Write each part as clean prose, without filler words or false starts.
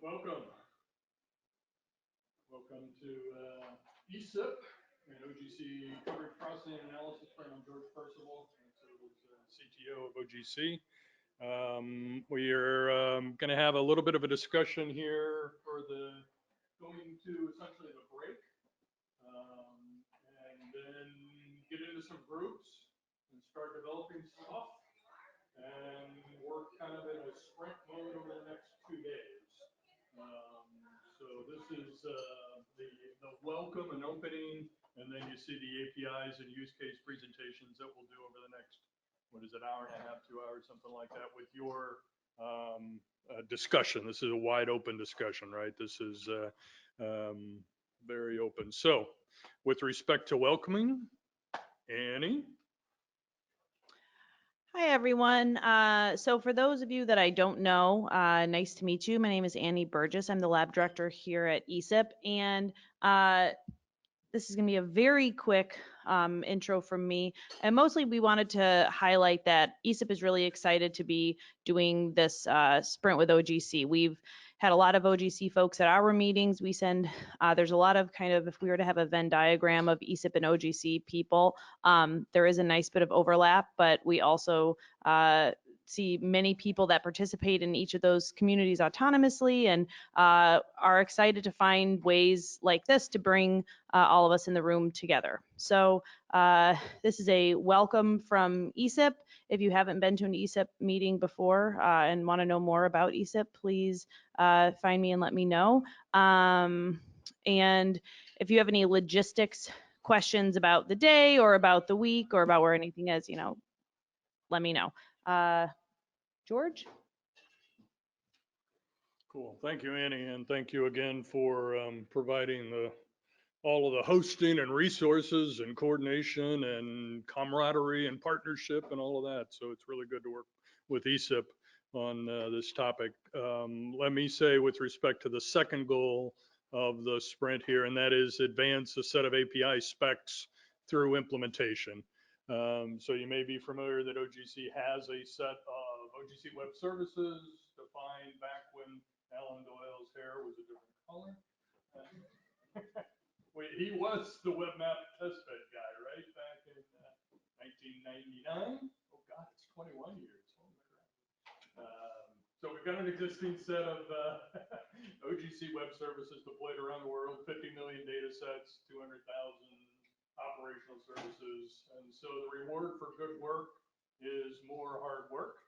Welcome. Welcome to ESIP and OGC Coverage Processing and Analysis. I'm George Percival, CTO of OGC. We are going to have a little bit of a discussion here for going to essentially the break, and then get into some groups and start developing stuff and work kind of in a sprint mode over the next 2 days. So this is the welcome and opening, and then you see the APIs and use case presentations that we'll do over the next, what is it, hour and a half, 2 hours, something like that, with your discussion. This is a wide open discussion, right? This is very open. So with respect to welcoming, Annie. Hi, everyone. So for those of you that I don't know, nice to meet you. My name is Annie Burgess. I'm the lab director here at ESIP, and this is going to be a very quick intro from me. And mostly we wanted to highlight that ESIP is really excited to be doing this sprint with OGC. We've had a lot of OGC folks at our meetings. We send, there's a lot of kind of, if we were to have a Venn diagram of ESIP and OGC people, there is a nice bit of overlap, but we also see many people that participate in each of those communities autonomously and are excited to find ways like this to bring all of us in the room together. So this is a welcome from ESIP. If you haven't been to an ESIP meeting before and want to know more about ESIP, please find me and let me know. And if you have any logistics questions about the day or about the week or about where anything is, let me know. George? Cool. Thank you, Annie, and thank you again for providing all of the hosting and resources and coordination and camaraderie and partnership and all of that. So it's really good to work with ESIP on this topic. Let me say with respect to the second goal of the sprint here, and that is advance a set of API specs through implementation. So you may be familiar that OGC has a set of OGC web services defined back when Alan Doyle's hair was a different color. He was the webmap testbed guy, right? Back in 1999. Oh God, it's 21 years. So we've got an existing set of OGC web services deployed around the world, 50 million data sets, 200,000 operational services. And so the reward for good work is more hard work.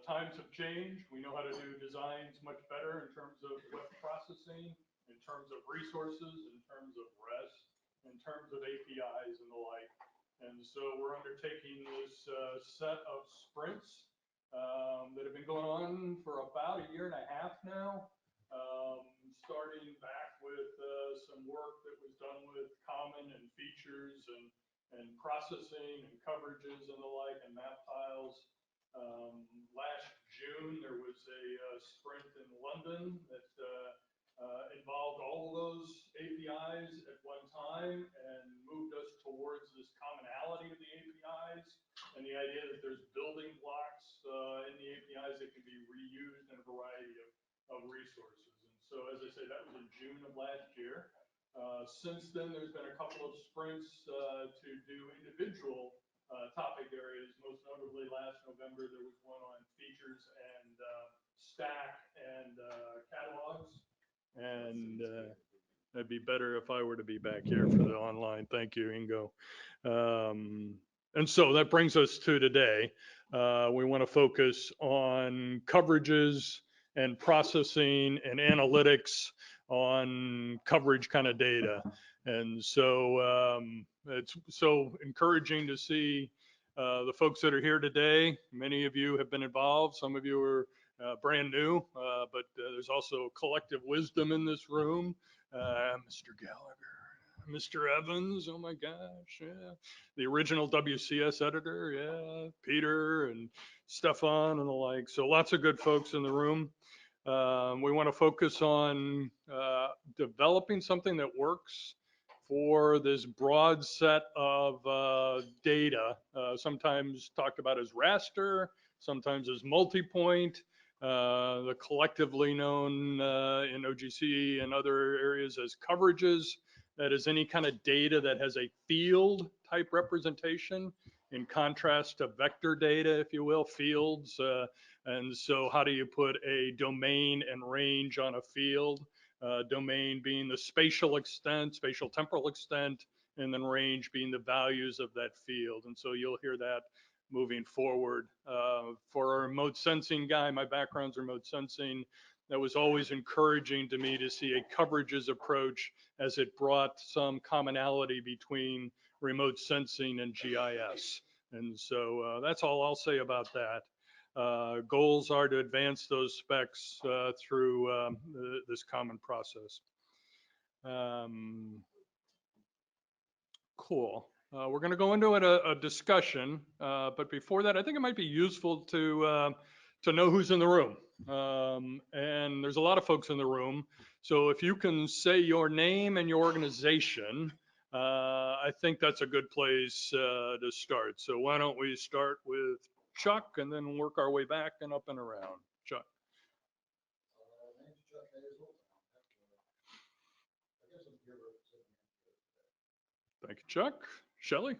Times have changed. We know how to do designs much better in terms of web processing, in terms of resources, in terms of REST, in terms of APIs and the like. And so we're undertaking this set of sprints that have been going on for about 1.5 years now, starting back with some work that was done with Common and Features and processing and coverages and the like, and map tiles. Last June, there was a sprint in London that involved all of those APIs at one time and moved us towards this commonality of the APIs and the idea that there's building blocks in the APIs that can be reused in a variety of resources. And so, as I say, that was in June of last year. Since then, there's been a couple of sprints to do individual topic areas. Most notably, last November, there was one on features and stack and catalogs. And that'd be better if I were to be back here for the online. Thank you, Ingo. And so that brings us to today. We want to focus on coverages and processing and analytics on coverage kind of data. And so it's so encouraging to see the folks that are here today. Many of you have been involved. Some of you are brand new, but there's also collective wisdom in this room. Mr. Gallagher, Mr. Evans, oh my gosh, yeah. The original WCS editor, yeah. Peter and Stefan and the like. So lots of good folks in the room. We want to focus on developing something that works for this broad set of data, sometimes talked about as raster, sometimes as multipoint, the collectively known in OGC and other areas as coverages. That is any kind of data that has a field type representation in contrast to vector data, if you will, fields. And so how do you put a domain and range on a field? Domain being the spatial extent, spatial temporal extent, and then range being the values of that field. And so you'll hear that moving forward. For our remote sensing guy, my background's remote sensing. That was always encouraging to me to see a coverages approach as it brought some commonality between remote sensing and GIS. And so that's all I'll say about that. Goals are to advance those specs through this common process. Cool. We're going to go into a discussion, but before that, I think it might be useful to know who's in the room. And there's a lot of folks in the room. So if you can say your name and your organization, I think that's a good place to start. So why don't we start with Chuck and then work our way back and up and around. Chuck. Thank you, Chuck. Shelley?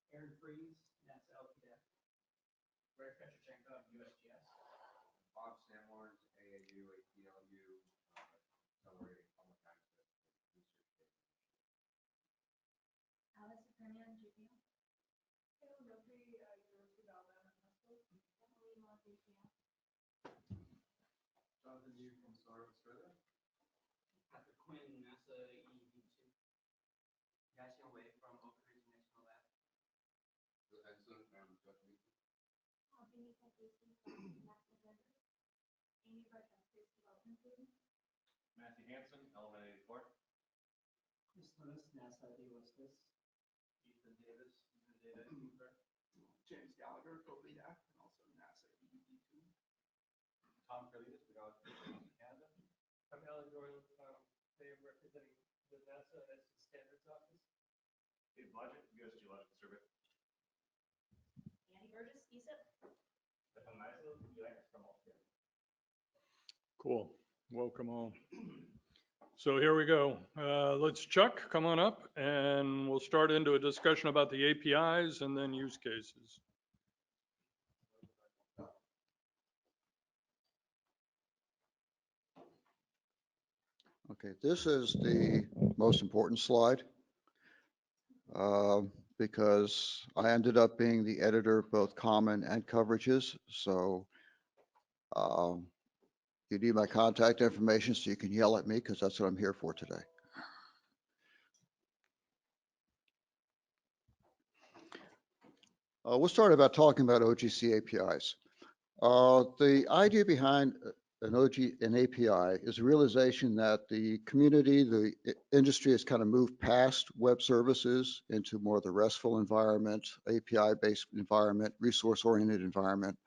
Aaron Freeze, NASA LPDEC. Greg Petrochenko, USGS. Bob Samwarns, AAU, APLU, accelerating public access research data. Alice Premium, GPM. Caleb Murphy, University of Alabama, Huntsville. Emily Moss, APM. Jonathan Yu from SAR, Australia. Patrick Quinn, NASA EEV2. Yaxian Wei from Oak Ridge National Lab. Excellent, and Amy Casey from NASA Denver. Amy Burke, Space Development Team. Matthew Hansen, Element 84. Chris Lewis, NASA DLSTIS. Ethan Davis, Data Keeper. James Gallagher, co-lead act, and also NASA EEV2. Tom Carlitos, we got Canada. I'm Alan Jordan. They are representing the NASA as the standards office. Dave Blodgett, US Geological Survey. Annie Burgess, ESIP. Stefan Meisel, UX from Austria. Cool. Welcome all. So here we go. Let's Chuck, come on up, and we'll start into a discussion about the APIs and then use cases. Okay, this is the most important slide because I ended up being the editor of both Common and Coverages. So you need my contact information so you can yell at me because that's what I'm here for today. We'll start about talking about OGC APIs. The idea behind an API is a realization that the community, the industry has kind of moved past web services into more of the RESTful environment, API-based environment, resource-oriented environment.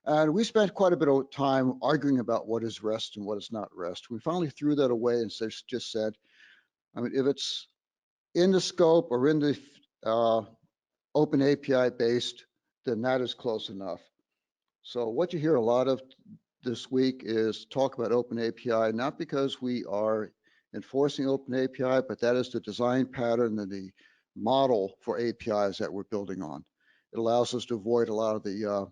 And we spent quite a bit of time arguing about what is REST and what is not REST. We finally threw that away and just said, I mean, if it's in the scope or in the open API based, then that is close enough. So what you hear a lot of this week is talk about open API, not because we are enforcing open API, but that is the design pattern and the model for APIs that we're building on. It allows us to avoid a lot of the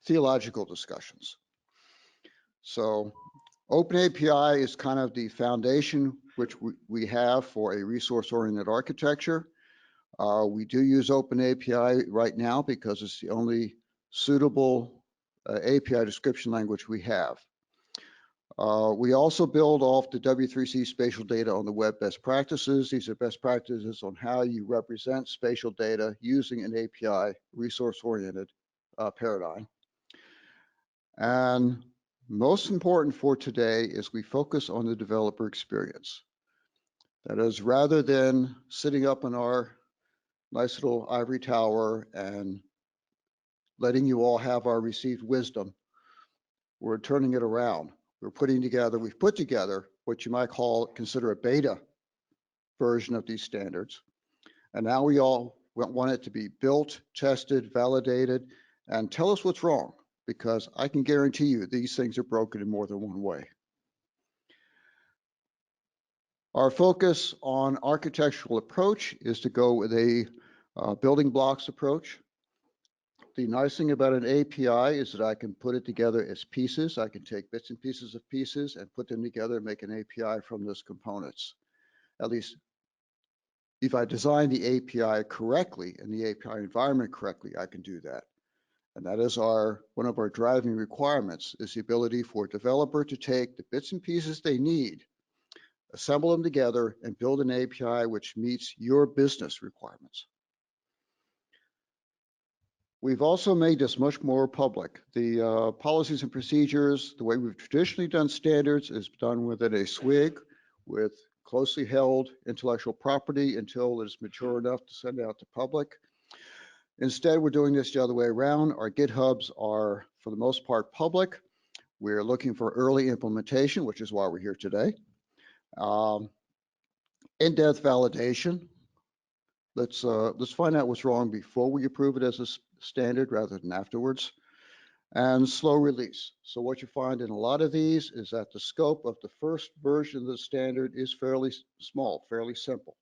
theological discussions. So open API is kind of the foundation which we have for a resource-oriented architecture. We do use open API right now because it's the only suitable API description language we have. We also build off the W3C spatial data on the web best practices. These are best practices on how you represent spatial data using an API resource-oriented paradigm. And most important for today is we focus on the developer experience. That is, rather than sitting up in our nice little ivory tower and letting you all have our received wisdom, we're turning it around. We've put together what you might consider a beta version of these standards. And now we all want it to be built, tested, validated, and tell us what's wrong, because I can guarantee you these things are broken in more than one way. Our focus on architectural approach is to go with a building blocks approach. The nice thing about an API is that I can put it together as pieces. I can take bits and pieces of pieces and put them together and make an API from those components. At least if I design the API correctly and the API environment correctly, I can do that. And that is one of our driving requirements, is the ability for a developer to take the bits and pieces they need, assemble them together, and build an API which meets your business requirements. We've also made this much more public. The policies and procedures, the way we've traditionally done standards, is done within a SWIG with closely held intellectual property until it is mature enough to send out to public. Instead, we're doing this the other way around. Our GitHubs are, for the most part, public. We're looking for early implementation, which is why we're here today. In-depth validation. Let's find out what's wrong before we approve it as a standard rather than afterwards. And slow release. So what you find in a lot of these is that the scope of the first version of the standard is fairly small, fairly simple.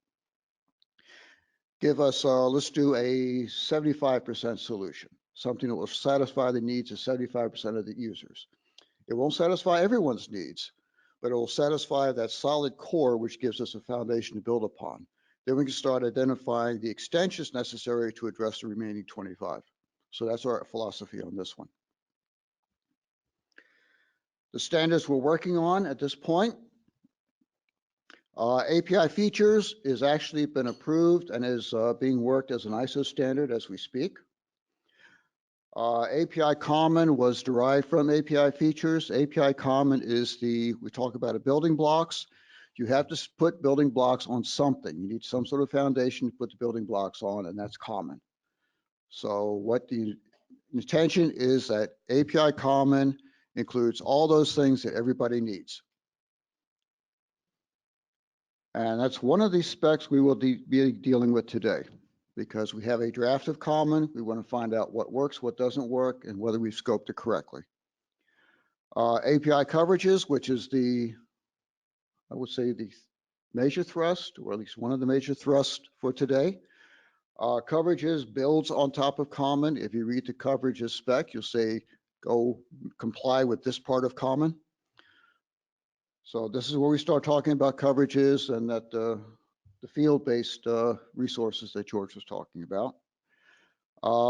Let's do a 75% solution, something that will satisfy the needs of 75% of the users. It won't satisfy everyone's needs, but it will satisfy that solid core, which gives us a foundation to build upon. Then we can start identifying the extensions necessary to address the remaining 25. So that's our philosophy on this one. The standards we're working on at this point. API features is actually been approved and is being worked as an ISO standard as we speak. API-Common was derived from API features. API-Common is we talk about building blocks. You have to put building blocks on something. You need some sort of foundation to put the building blocks on, and that's common. So what the intention is that API-Common includes all those things that everybody needs. And that's one of these specs we will be dealing with today, because we have a draft of Common. We want to find out what works, what doesn't work, and whether we've scoped it correctly. API coverages, which is I would say the major thrust, or at least one of the major thrusts for today. Coverages builds on top of Common. If you read the coverages spec, you'll say, go comply with this part of Common. So this is where we start talking about coverages and that the field-based resources that George was talking about.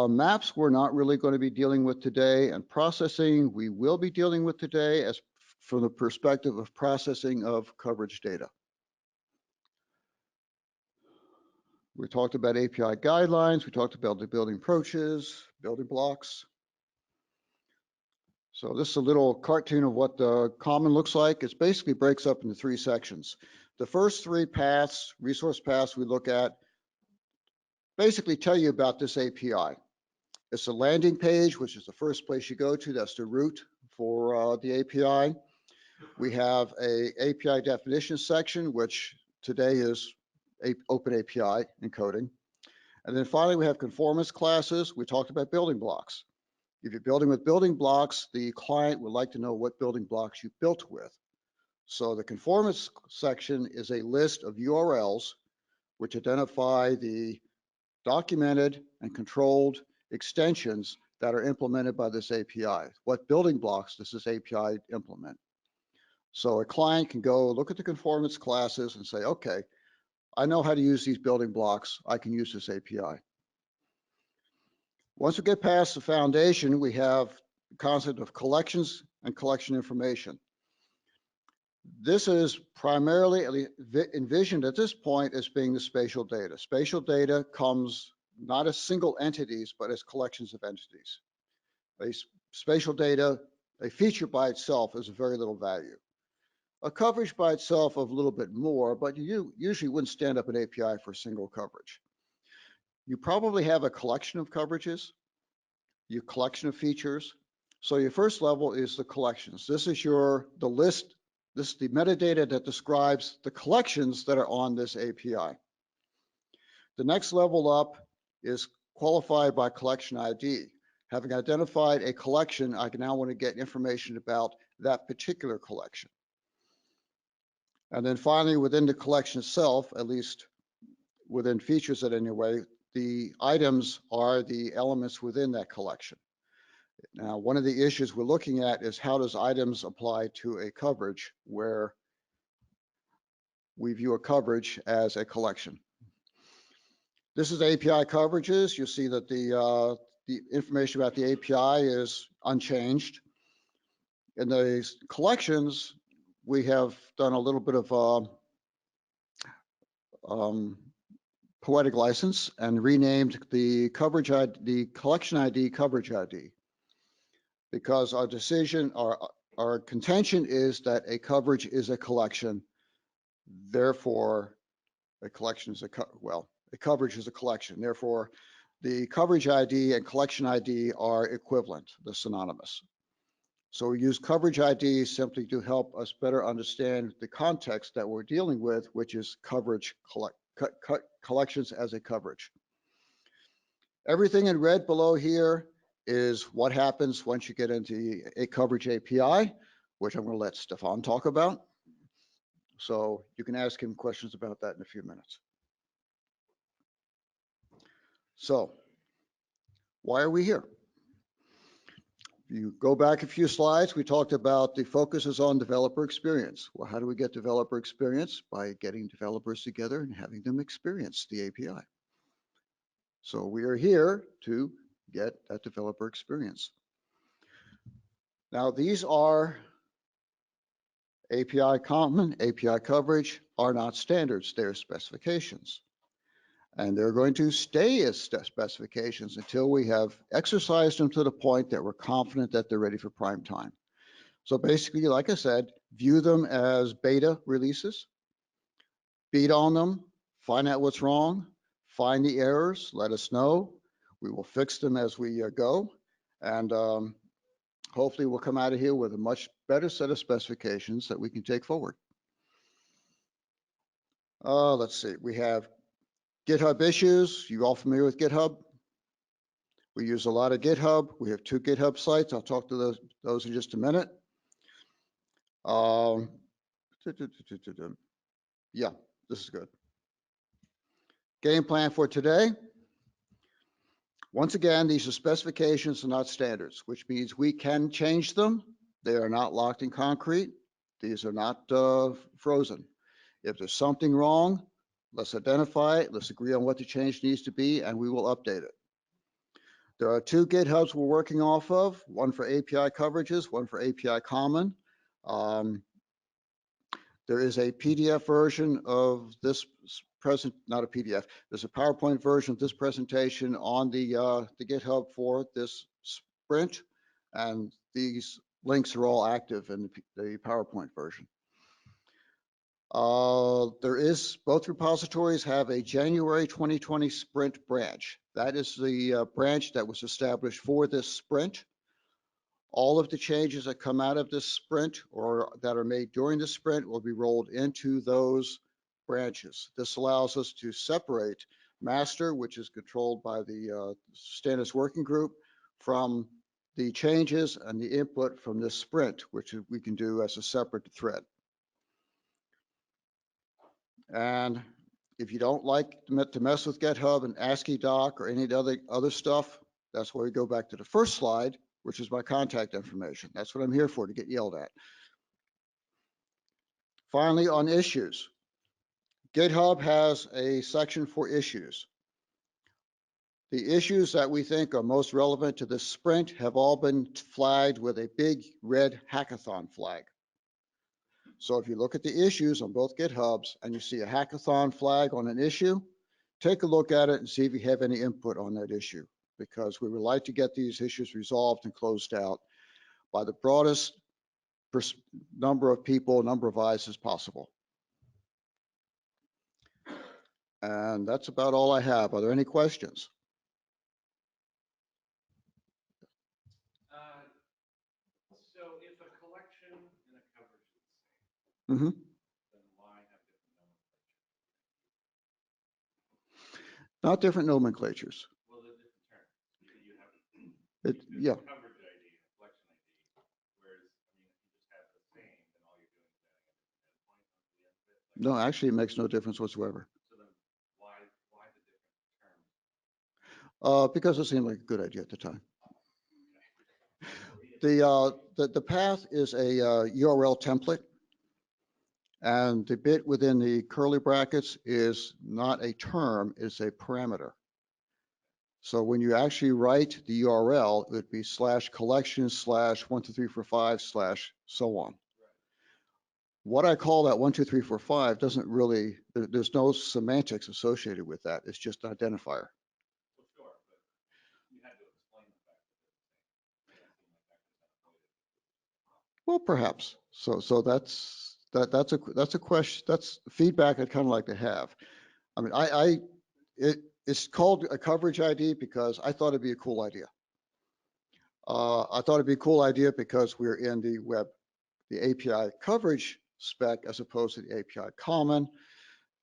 Maps we're not really going to be dealing with today, and processing we will be dealing with today as from the perspective of processing of coverage data. We talked about API guidelines. We talked about the building approaches, building blocks. So this is a little cartoon of what the Common looks like. It basically breaks up into 3 sections. The first 3 paths, resource paths we look at, basically tell you about this API. It's a landing page, which is the first place you go to. That's the root for the API. We have a API definition section, which today is Open API encoding. And then finally, we have conformance classes. We talked about building blocks. If you're building with building blocks, the client would like to know what building blocks you built with. So the conformance section is a list of URLs which identify the documented and controlled extensions that are implemented by this API. What building blocks does this API implement? So a client can go look at the conformance classes and say, okay, I know how to use these building blocks. I can use this API. Once we get past the foundation, we have the concept of collections and collection information. This is primarily envisioned at this point as being the spatial data. Spatial data comes not as single entities, but as collections of entities. Spatial data A feature by itself is of very little value. A coverage by itself of a little bit more, but you usually wouldn't stand up an API for a single coverage. You probably have a collection of coverages, your collection of features. So your first level is the collections. This is the list. This is the metadata that describes the collections that are on this API. The next level up is qualified by collection ID. Having identified a collection, I now want to get information about that particular collection. And then finally, within the collection itself, at least within features at any way, the items are the elements within that collection. Now, one of the issues we're looking at is how does items apply to a coverage where we view a coverage as a collection. This is API coverages. You'll see that the information about the API is unchanged. In the collections, we have done a little bit of poetic license and renamed the coverage ID, the collection ID coverage ID, because our decision, our contention is that a coverage is a collection. Therefore, a collection is a coverage is a collection. Therefore, the coverage ID and collection ID are equivalent, they're synonymous. So we use coverage ID simply to help us better understand the context that we're dealing with, which is coverage collections as a coverage. Everything in red below here is what happens once you get into a coverage API, which I'm going to let Stefan talk about. So you can ask him questions about that in a few minutes. So why are we here? You go back a few slides, we talked about the focus is on developer experience. Well, how do we get developer experience? By getting developers together and having them experience the API. So we are here to get that developer experience. Now, these are API common, API coverage are not standards, they're specifications. And they're going to stay as specifications until we have exercised them to the point that we're confident that they're ready for prime time. So basically, like I said, view them as beta releases, beat on them, find out what's wrong, find the errors, let us know. We will fix them as we go. And hopefully we'll come out of here with a much better set of specifications that we can take forward. Let's see, we have GitHub issues. You all familiar with GitHub? We use a lot of GitHub. We have 2 GitHub sites. I'll talk to those in just a minute. Yeah, this is good. Game plan for today. Once again, these are specifications and not standards, which means we can change them. They are not locked in concrete. These are not frozen. If there's something wrong, let's identify it, let's agree on what the change needs to be, and we will update it. There are 2 GitHubs we're working off of, one for API coverages, one for API-Common. There is a PDF version of this not a PDF, there's a PowerPoint version of this presentation on the GitHub for this sprint, and these links are all active in the PowerPoint version. Both repositories have a January 2020 sprint branch. That is the branch that was established for this sprint. All of the changes that come out of this sprint or that are made during the sprint will be rolled into those branches. This allows us to separate master, which is controlled by the standards working group, from the changes and the input from this sprint, which we can do as a separate thread. And if you don't like to mess with GitHub and ASCII doc or any other stuff, that's where we go back to the first slide, which is my contact information. That's what I'm here for, to get yelled at. Finally, on issues. GitHub has a section for issues. The issues that we think are most relevant to this sprint have all been flagged with a big red hackathon flag. So if you look at the issues on both GitHubs and you see a hackathon flag on an issue, take a look at it and see if you have any input on that issue, because we would like to get these issues resolved and closed out by the broadest number of people, number of eyes as possible. And that's about all I have. Are there any questions? So if a collection and a coverage is the same, Mm-hmm. then why have different nomenclature? Not different nomenclatures. Well, they're different terms. You have Yeah. coverage ID and collection ID, whereas, I mean, if you just have the same, then all you're doing is adding a different endpoint onto the end of it. Like, No, actually, it makes no difference whatsoever. so then why the different terms? Because it seemed like a good idea at the time. The path is a URL template. And the bit within the curly brackets is not a term, it's a parameter. So when you actually write the URL, it would be /collection/12345/ so on. What I call that 12345 doesn't really, there's no semantics associated with that. It's just an identifier. Well, sure, but you had to explain the fact that they're the same. It doesn't seem like that could have avoided. Well, perhaps. So that's a question. That's feedback I'd kind of like to have. I mean, it's called a coverage ID because I thought it'd be a cool idea. I thought it'd be a cool idea because we're in the API coverage spec as opposed to the API common.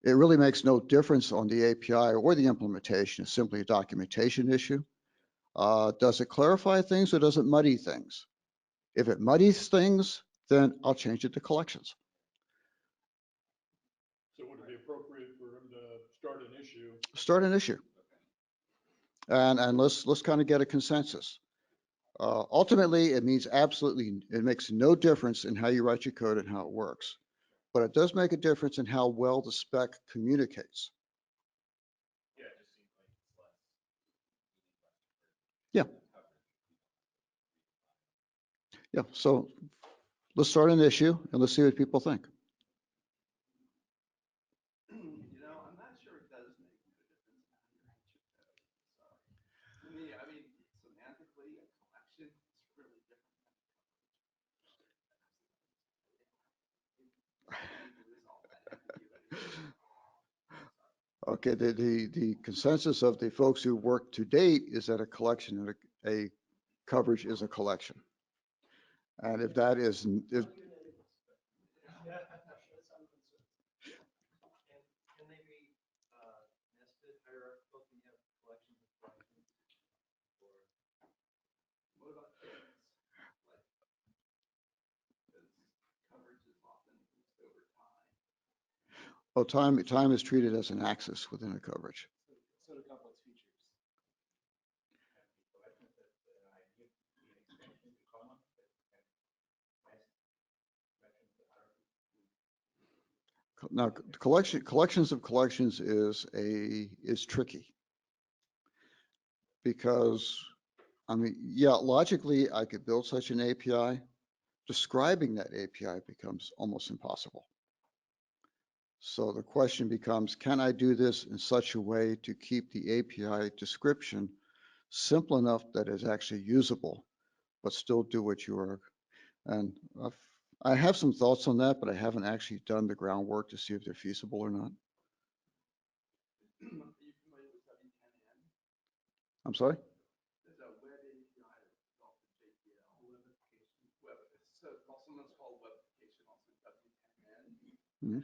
It really makes no difference on the API or the implementation. It's simply a documentation issue. Does it clarify things or does it muddy things? If it muddies things, then I'll change it to collections. So would it be appropriate for him to start an issue? Start an issue. And let's kind of get a consensus. Ultimately, it means it makes no difference in how you write your code and how it works. But it does make a difference in how well the spec communicates. Yeah, it just seems like it's less. Yeah. Yeah, so let's start an issue and let's see what people think. You know, I'm not sure it does make a difference. To me, I mean, semantically, a collection is really different than Okay, the consensus of the folks who worked to date is that a collection and a coverage is a collection. And if that is, if, Can they be nested hierarchical? Can you have collections of collections? Or what about things like, because coverage is often used over time. well, time is treated as an axis within a coverage. So to complex features. Now, collections of collections is tricky because, I mean, yeah, logically I could build such an API. Describing that API becomes almost impossible. So the question becomes, can I do this in such a way to keep the API description simple enough that it's actually usable, but still do what you are? And I have some thoughts on that, but I haven't actually done the groundwork to see if they're feasible or not. Are you familiar with W10N? I'm sorry? There's a web API called JPL. Web, so someone's called webapplication, also W10N. Mhm.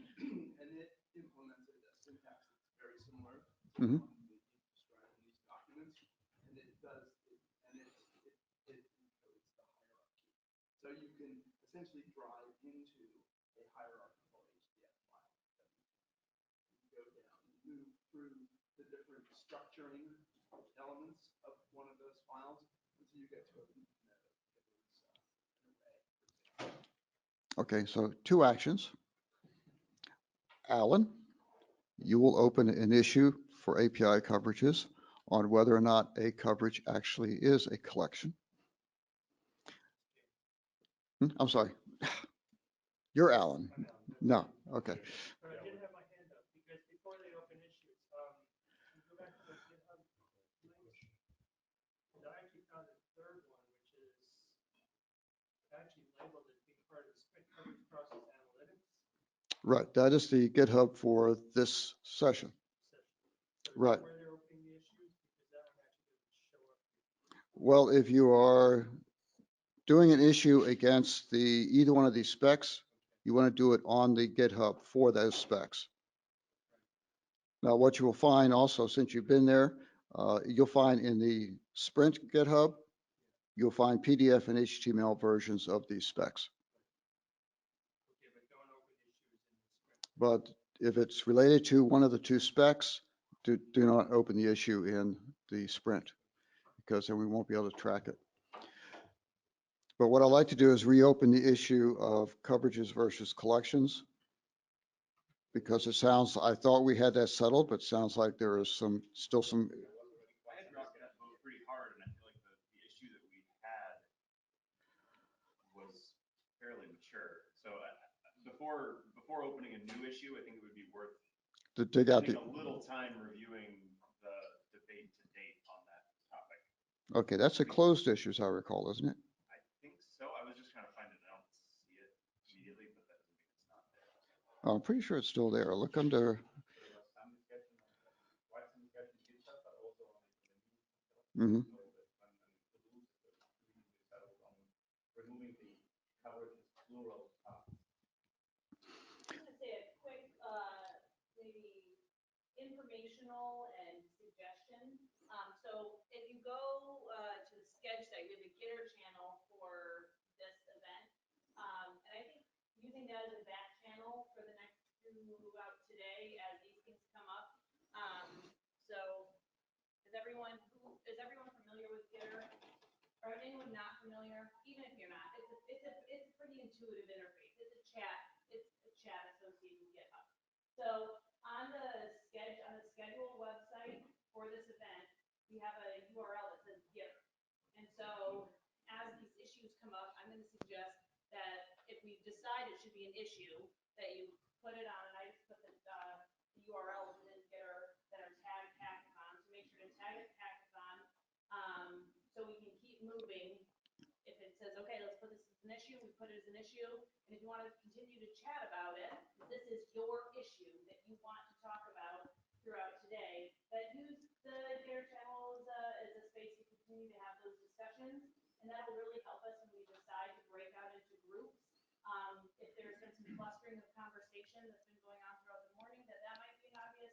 And it implemented a syntax that's very similar to Mhm. the one that you described in these documents. And it does, it encodes the hierarchy. So you can essentially drive into a hierarchical HDF file. You go down and move through the different structuring elements of one of those files until you get to a loop node that is an array. Okay, so two actions. Alan, you will open an issue for API coverages on whether or not a coverage actually is a collection. I'm sorry. You're Alan. No, okay. But I did have my hand up because before they open issues, you go back to the GitHub link. And I actually found a third one, which is Right, that is the GitHub for this session. Right. Where they're opening the issues, because that one actually doesn't show up. Well, if you are doing an issue against either one of these specs, you want to do it on the GitHub for those specs. Now, what you will find also, since you've been there, you'll find in the Sprint GitHub, you'll find PDF and HTML versions of these specs. Okay, but don't open issues in the script. But if it's related to one of the two specs, do not open the issue in the Sprint, because then we won't be able to track it. But what I'd like to do is reopen the issue of coverages versus collections, because I thought we had that settled, but sounds like there is still some. I had dropped that vote pretty hard, and I feel like the issue that we had was fairly mature. So before opening a new issue, I think it would be worth To dig out spending a little time reviewing the debate to date on that topic. Okay, that's a closed issue, as I recall, isn't it? I think so. I was just trying to find it. I don't see it immediately, but that doesn't mean it's not there. I'm pretty sure it's still there. Look under, mhm. Removing the coverage plural top. I'm gonna say a quick, maybe informational and suggestion. So if you go, to the sketch site, we have a Gitter channel for this event. And I think using that as a back channel for the next throughout today as these things come up. So is everyone familiar with Gitter? Or is anyone not familiar? Even if you're not, it's a pretty intuitive interface. It's a chat associated with GitHub. So on the schedule website for this event, we have a URL that says Gitter. And so as these issues come up, I'm going to suggest that if we decide it should be an issue, that you put it on, and I just put the URL within Gitter that are tagged hackathon. So make sure to tag it hackathon, so we can keep moving. If it says, okay, let's put this as an issue, we put it as an issue. And if you want to continue to chat about it, this is your issue that you want to talk about throughout today, that use the Gitter channel as a space to continue to have those discussions. And that'll really help us when we decide to break out into groups. If there's been some clustering of conversation that's been going on throughout the morning, that might be an obvious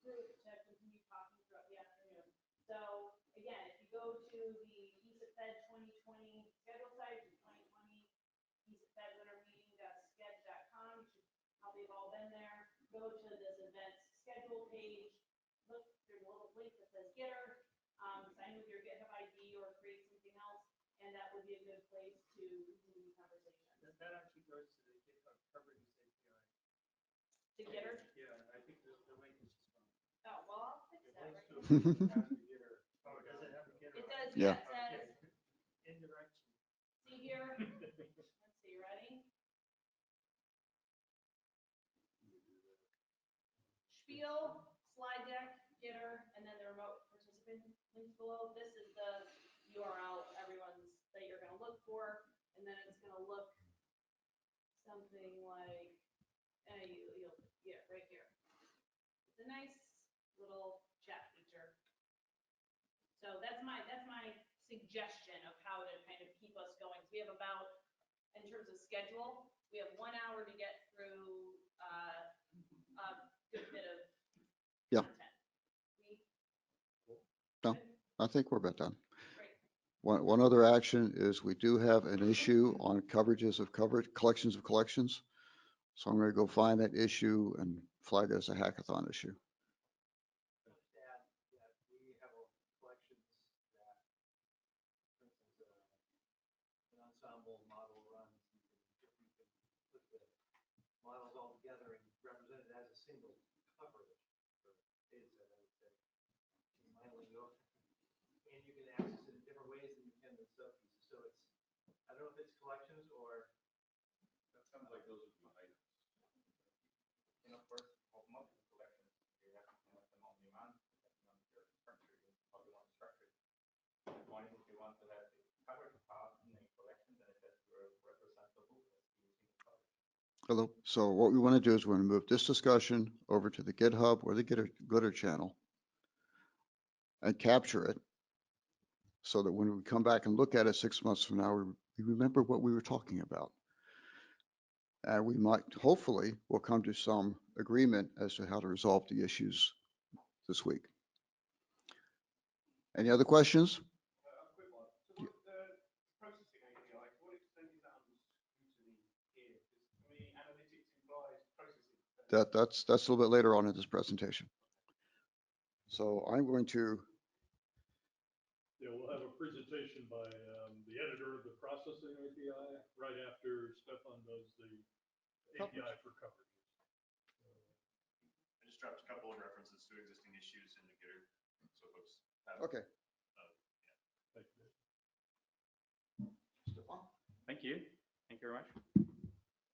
group to continue talking throughout the afternoon. So again, if you go to the ESIP Fed 2020 schedule site, 2020 ESIP Fed winter meeting.sked.com, you should probably have all been there. Go to this event's schedule page. Look, there's a little link that says Gitter. Sign with your GitHub ID or create something else, and that would be a good place to continue conversation. That actually goes to the GitHub Coverages API. To Gitter? Yeah, I think the link is just wrong. Oh, well, I'll fix It that links right to now. a link that has the Gitter. Oh, does it have the Gitter? It does, Yeah. yeah, it says, Indirection. see here, let's see, ready? Spiel, slide deck, Gitter, and then the remote participant links below. This is the URL that you're gonna look for, and then it's gonna look something like, yeah, right here. It's a nice little chat feature. So that's my suggestion of how to kind of keep us going. We have about, in terms of schedule, we have 1 hour to get through a good bit of Yeah. content. No, I think we're about done. Great. One other action is we do have an issue on coverages of collections of collections. So I'm going to go find that issue and flag it as a hackathon issue. That we have a collections that, for instance, an ensemble model runs, you can put the models all together and represent it as a single coverage for data set, I would say. And you can access it in different ways than you can with subpieces. So it's, I don't know if it's collections or. That sounds like those would be items. You know, for multiple collections, you have to connect them on demand, depending on your structure, how you want to structure it. One is if you want to have the coverage part in a collection, then it has to be representable as using coverage. Hello. So what we want to do is we want to move this discussion over to the GitHub or the Glitter channel and capture it so that when we come back and look at it 6 months from now, we remember what we were talking about. And we might, hopefully, will come to some agreement as to how to resolve the issues this week. Any other questions? Quick one. So what, processing API, to what extent is that under scrutiny here? Because, I mean, analytics implies processing. That's a little bit later on in this presentation. So I'm going to, Yeah, we'll have a presentation by the editor of the processing API right after Stefan does the API for coverages. I just dropped a couple of references to existing issues in the Gitter, so folks have. okay. Thank you. Thank you. Thank you very much.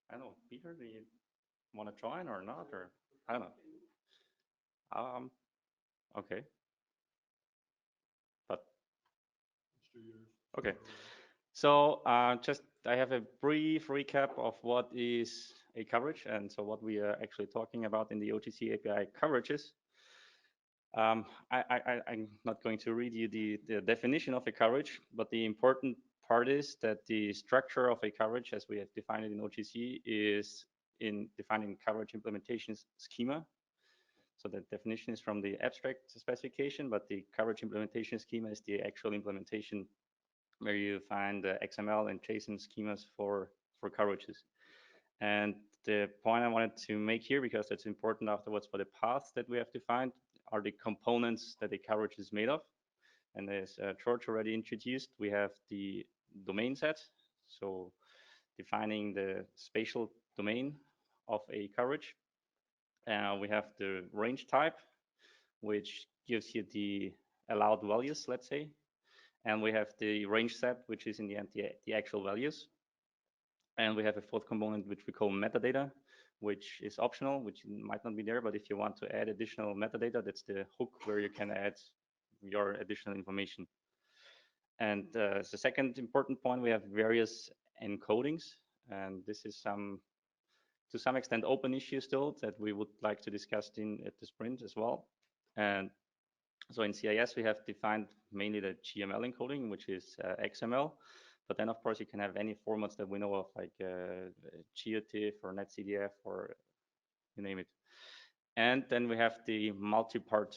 I don't know, Peter, do you want to join or not, or I don't know. Okay. But Let's do yours. okay. So just I have a brief recap of what is a coverage, and so what we are actually talking about in the OGC API coverages. I'm not going to read you the definition of a coverage, but the important part is that the structure of a coverage, as we have defined it in OGC, is in defining coverage implementation schema. So the definition is from the abstract specification, but the coverage implementation schema is the actual implementation where you find the XML and JSON schemas for coverages. And the point I wanted to make here, because that's important afterwards for the paths that we have defined, are the components that a coverage is made of. And as George already introduced, we have the domain set, so defining the spatial domain of a coverage. We have the range type, which gives you the allowed values, let's say. And we have the range set, which is in the end the actual values. And we have a fourth component, which we call metadata, which is optional, which might not be there, but if you want to add additional metadata, that's the hook where you can add your additional information. And the second important point, we have various encodings, and this is to some extent open issue still that we would like to discuss at the sprint as well. And so in CIS, we have defined mainly the GML encoding, which is XML. But then, of course, you can have any formats that we know of, like GeoTIFF or NetCDF or you name it. And then we have the multi-part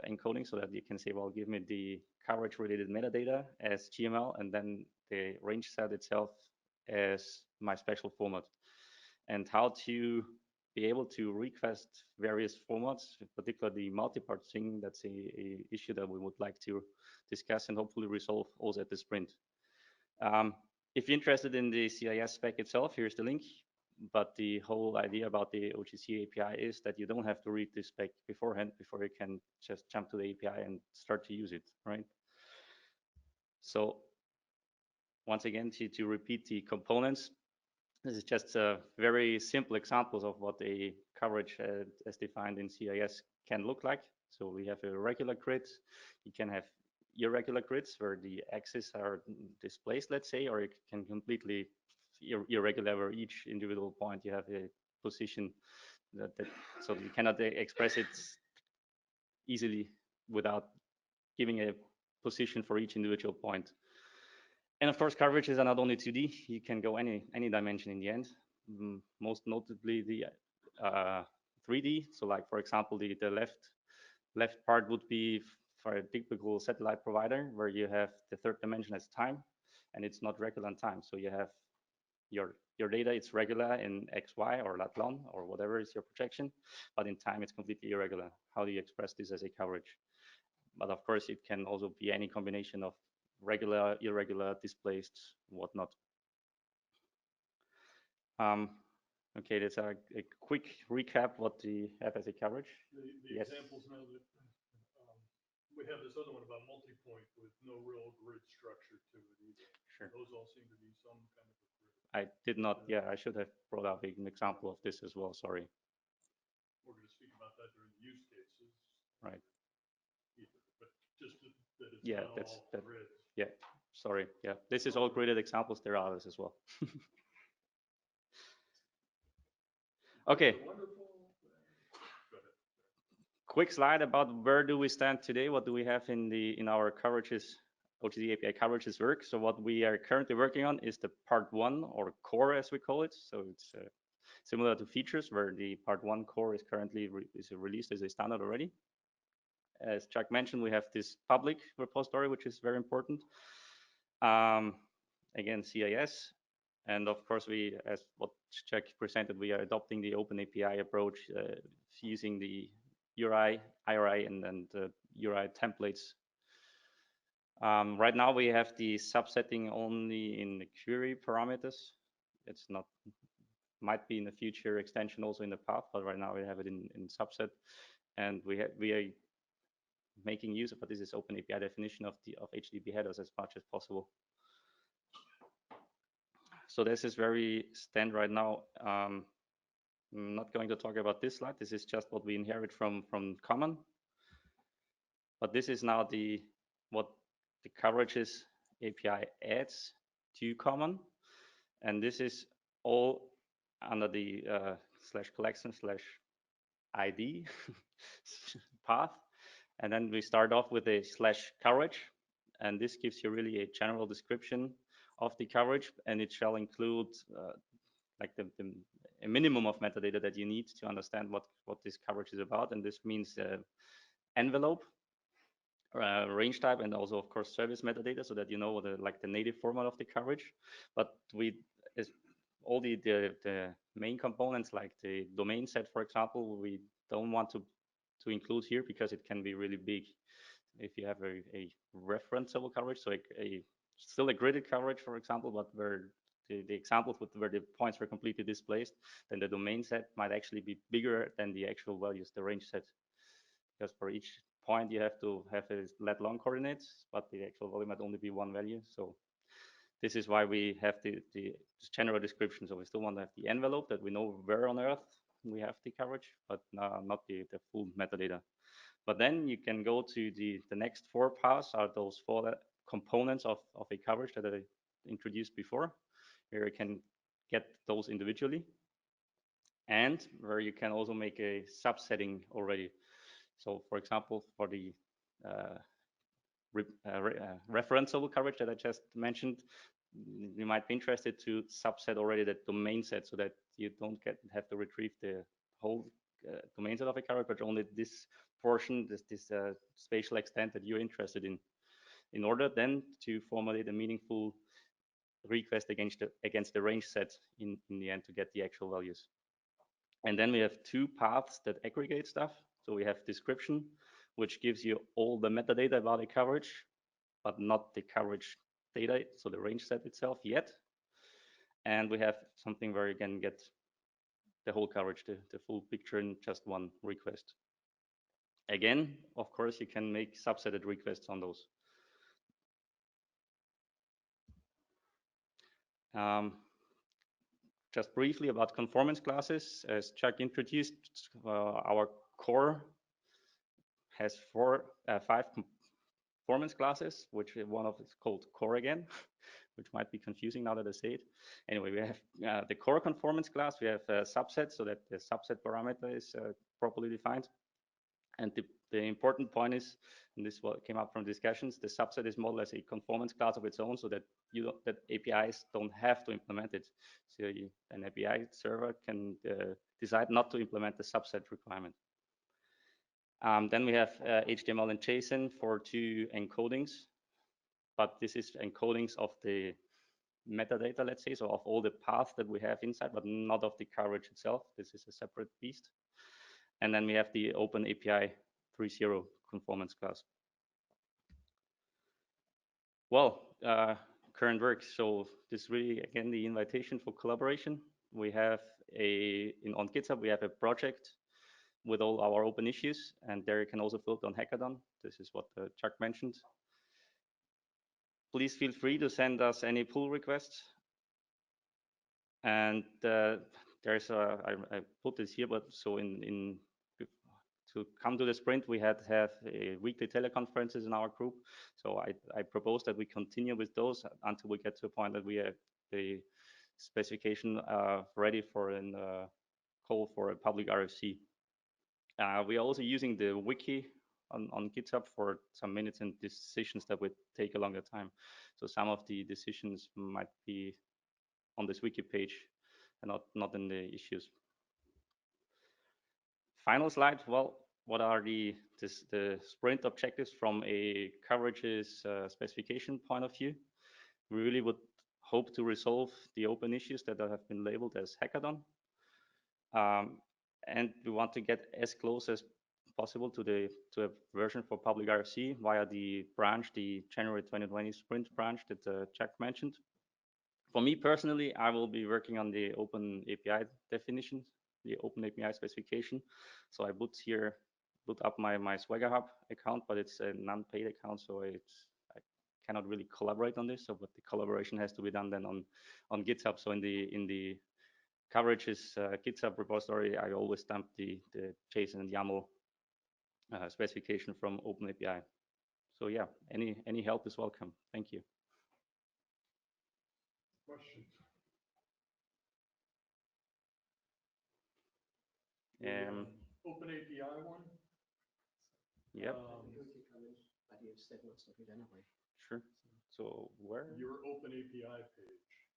encoding, so that you can say, well, give me the coverage-related metadata as GML, and then the range set itself as my special format. And how to be able to request various formats, in particular the multi-part thing, that's a issue that we would like to discuss and hopefully resolve also at the sprint. If you're interested in the CIS spec itself, here's the link. But the whole idea about the OGC API is that you don't have to read this spec beforehand before you can just jump to the API and start to use it, right? So once again, to repeat the components, this is just very simple examples of what a coverage as defined in CIS can look like. So we have a regular grid. You can have irregular grids where the axes are displaced, let's say, or you can completely irregular where each individual point you have a position so you cannot express it easily without giving a position for each individual point. And of course, coverages are not only 2D, you can go any dimension in the end. Most notably the 3D. So like, for example, the left part would be for a typical satellite provider where you have the third dimension as time, and it's not regular in time. So you have your data, it's regular in XY or lat long or whatever is your projection, but in time it's completely irregular. How do you express this as a coverage? But of course, it can also be any combination of regular, irregular, displaced, whatnot. Okay, that's a quick recap what we have as a coverage. The Yes. examples now that we have this other one about multi-point with no real grid structure to it either. Sure. Those all seem to be some kind of a grid. I did not, yeah, I should have brought up an example of this as well, sorry. We're going to speak about that during the use cases. Right. But just that it's Yeah, not all grids. Yeah, sorry, yeah. This is all gridded examples, there are others as well. Okay. Quick slide about where do we stand today? What do we have in our coverages, OGC API coverages work? So what we are currently working on is the part 1 or core as we call it. So it's similar to features where the part 1 core is currently released as a standard already. As Chuck mentioned, we have this public repository, which is very important. Again, CIS. And of course, we, as what Chuck presented, we are adopting the open API approach using the URI, IRI, and then the URI templates. Right now, we have the subsetting only in the query parameters. It's not, might be in the future extension also in the path, but right now we have it in subset. And we are making use of this is open API definition of HTTP headers as much as possible. So this is where we stand right now. I'm not going to talk about this slide. This is just what we inherit from Common. But this is now what the coverages API adds to Common. And this is all under the /collection/ID path. And then we start off with a /coverage. And this gives you really a general description of the coverage, and it shall include like a minimum of metadata that you need to understand what this coverage is about. And this means envelope, range type, and also of course service metadata, so that you know the native format of the coverage. But all the main components like the domain set, for example, we don't want to include here because it can be really big. If you have a referenceable coverage, so still a gridded coverage, for example, but where the examples where the points were completely displaced, then the domain set might actually be bigger than the actual values, the range set. Because for each point you have to have a lat long coordinates, but the actual value might only be one value. So this is why we have the general description. So we still want to have the envelope that we know where on earth we have the coverage, but not the full metadata. But then you can go to the next 4 paths are those 4 components of a coverage that I introduced before. Here you can get those individually, and where you can also make a subsetting already. So for example, for the referenceable coverage that I just mentioned, you might be interested to subset already the domain set so that you don't have to retrieve the whole domain set of a coverage, but only this portion, this spatial extent that you're interested in order then to formulate a meaningful request against the range set in the end to get the actual values. And then we have 2 paths that aggregate stuff. So we have description, which gives you all the metadata about a coverage, but not the coverage data, so the range set itself yet. And we have something where you can get the whole coverage, the full picture in just one request. Again, of course, you can make subsetted requests on those. Just briefly about conformance classes, as Chuck introduced, our core has 5 conformance classes, which one of is called core again, which might be confusing now that I say it. Anyway, we have the core conformance class. We have a subset, so that the subset parameter is properly defined. And the important point is, and this what came up from discussions, the subset is more or less a conformance class of its own, so that that APIs don't have to implement it. So an API server can decide not to implement the subset requirement. Then we have HTML and JSON for 2 encodings, but this is encodings of the metadata, let's say, so of all the paths that we have inside, but not of the coverage itself. This is a separate beast. And then we have the Open API 3.0 conformance class. Well, current work. So this really, again, the invitation for collaboration. We have on GitHub, we have a project with all our open issues, and there you can also filter on Hackathon. This is what Chuck mentioned. Please feel free to send us any pull requests. And there's I put this here, but so to come to the sprint, we had to have a weekly teleconferences in our group. So I propose that we continue with those until we get to a point that we have the specification ready for an call for a public RFC. We are also using the wiki on GitHub for some minutes and decisions that would take a longer time. So some of the decisions might be on this wiki page and not in the issues. Final slide. Well, what are the sprint objectives from a coverages specification point of view? We really would hope to resolve the open issues that have been labeled as hackathon. And we want to get as close as possible to a version for public RFC via the branch, the January 2020 sprint branch that Jack mentioned. For me personally, I will be working on the open API definition, the open API specification. So I boot up my Swagger Hub account, but it's a non-paid account, so I cannot really collaborate on this. So, but the collaboration has to be done then on GitHub. So in the coverages GitHub repository, I always dump the JSON and YAML specification from Open API. So yeah, any help is welcome. Thank you. Questions? Open API one? Yep. Sure. So where? Your Open API page.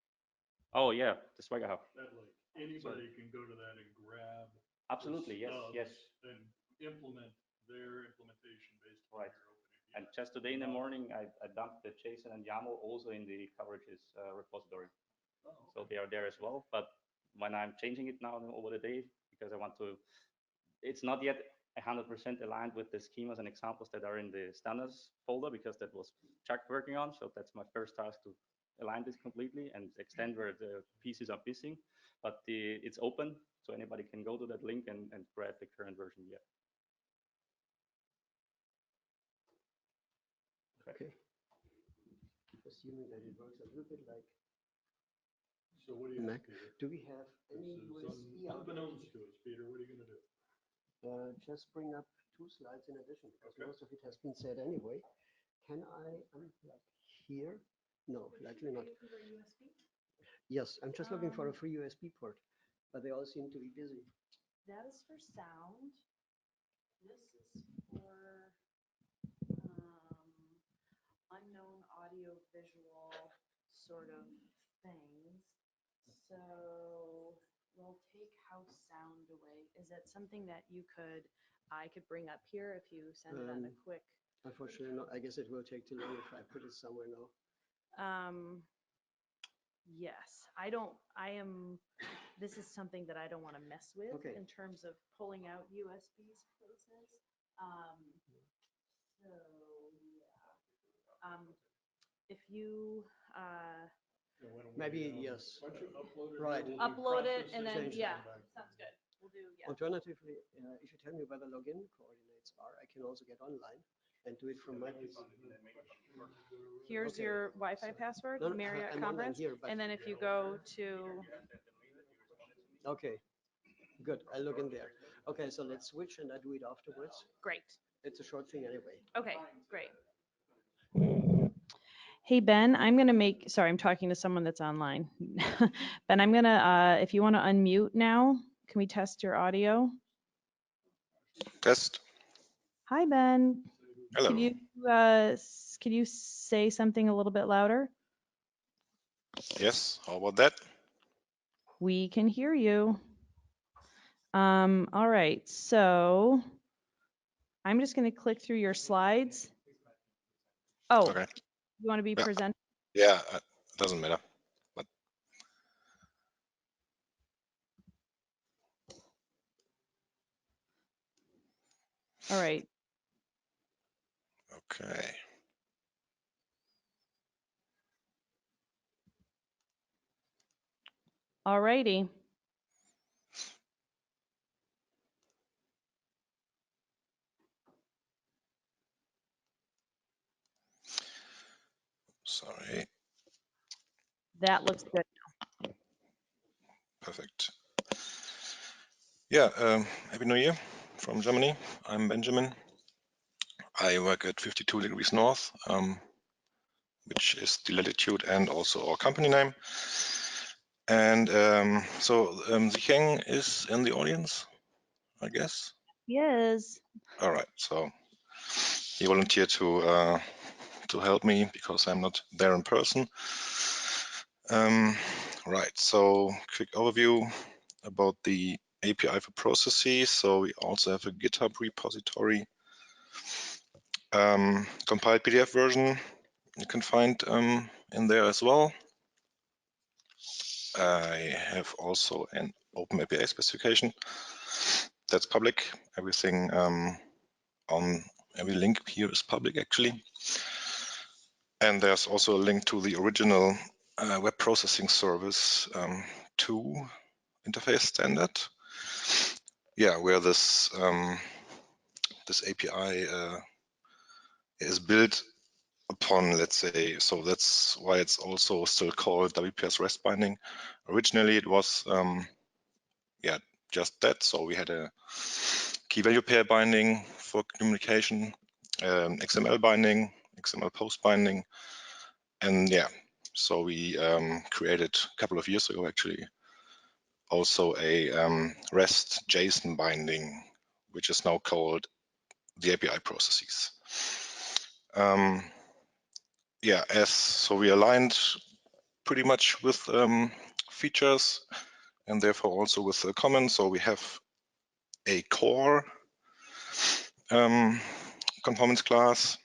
Oh yeah, the Swagger Hub. That like anybody can go to that and grab. Absolutely, yes, yes. And implement their implementation based on right. your Open API. And just today in the morning, I dumped the JSON and YAML also in the coverages repository. Oh, okay. So they are there as well. But when I'm changing it now over the day, because I want to, it's not yet 100% aligned with the schemas and examples that are in the standards folder, because that was Chuck working on. So that's my first task, to align this completely and extend where the pieces are missing. But it's open, so anybody can go to that link and grab the current version yet. Okay. Assuming that it works a little bit like so what do you Mac, have, Peter? do we have any USB out? Unbeknownst to us, Peter, what are you going to do? Just bring up 2 slides in addition, because most of it has been said anyway. Can I unplug here? No, likely not. Yes, I'm just looking for a free USB port, but they all seem to be busy. That is for sound. This is for unknown audio visual sort of things. So we'll take house sound away. Is that something that I could bring up here if you send it on a quick? Unfortunately, no. I guess it will take too long if I put it somewhere now. Yes, this is something that I don't want to mess with in terms of pulling out USBs places. So yeah, if you maybe yes. Why don't you upload it? Right. Upload it and then Change yeah, sounds good. We'll do yeah. Alternatively, if you tell me where the login coordinates are, I can also get online and do it from my PC. Here's your Wi-Fi password, No, Marriott I'm Conference, here, and then if you go to. Okay, good. I'll log in there. Okay, so let's switch and I do it afterwards. Great. It's a short thing anyway. Okay, great. Hey, Ben, sorry, I'm talking to someone that's online. Ben, I'm gonna, if you want to unmute now, can we test your audio? Test. Hi, Ben. Hello. Can you say something a little bit louder? Yes, how about that? We can hear you. All right, so I'm just going to click through your slides. Oh, okay. You want to be presented? Yeah, it doesn't matter. But all right. okay. All righty. Sorry. That looks good. Perfect. Yeah, Happy New Year from Germany. I'm Benjamin. I work at 52 degrees north, which is the latitude and also our company name. And Zhicheng is in the audience, I guess. Yes. All right, so he volunteered to help me because I'm not there in person. Right, so quick overview about the API for processes. So we also have a GitHub repository, compiled PDF version you can find in there as well. I have also an open API specification that's public. Everything on every link here is public actually. And there's also a link to the original web processing service 2 interface standard. Yeah, where this this API is built upon, let's say, so that's why it's also still called WPS REST binding. Originally it was yeah, just that. So we had a key value pair binding for communication, XML binding, XML post binding, and yeah, so we created a couple of years ago actually also a REST JSON binding, which is now called the API processes. Yeah, so we aligned pretty much with features and therefore also with the common. So we have a core components class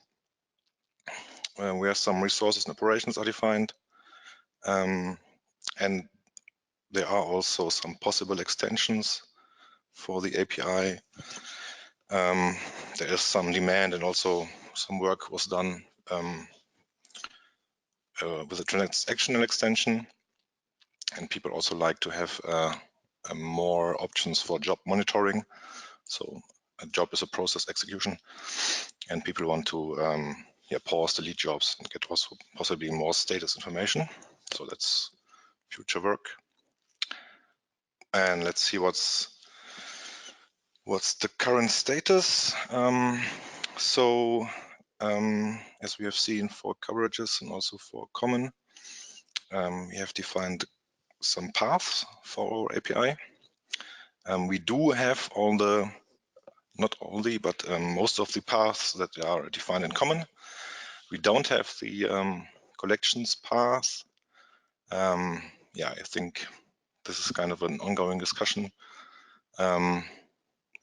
where some resources and operations are defined. And there are also some possible extensions for the API. There is some demand and also some work was done with a transactional extension. And people also like to have more options for job monitoring. So a job is a process execution and people want to pause delete jobs and get also possibly more status information. So that's future work. And let's see what's the current status. As we have seen for coverages and also for common, we have defined some paths for our API. We do have not all the, but most of the paths that are defined in common. We don't have the collections path. Yeah, I think this is kind of an ongoing discussion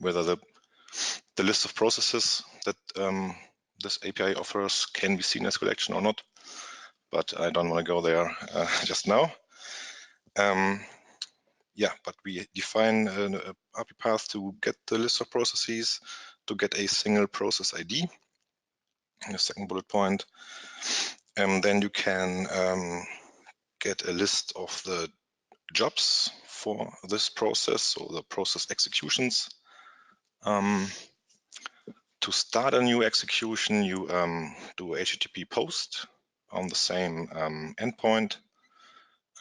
whether the list of processes that this API offers can be seen as collection or not, but I don't want to go there just now. Yeah, but we define an API path to get the list of processes, to get a single process ID, in the second bullet point. And then you can get a list of the jobs for this process, so the process executions. To start a new execution, you do a HTTP post on the same endpoint,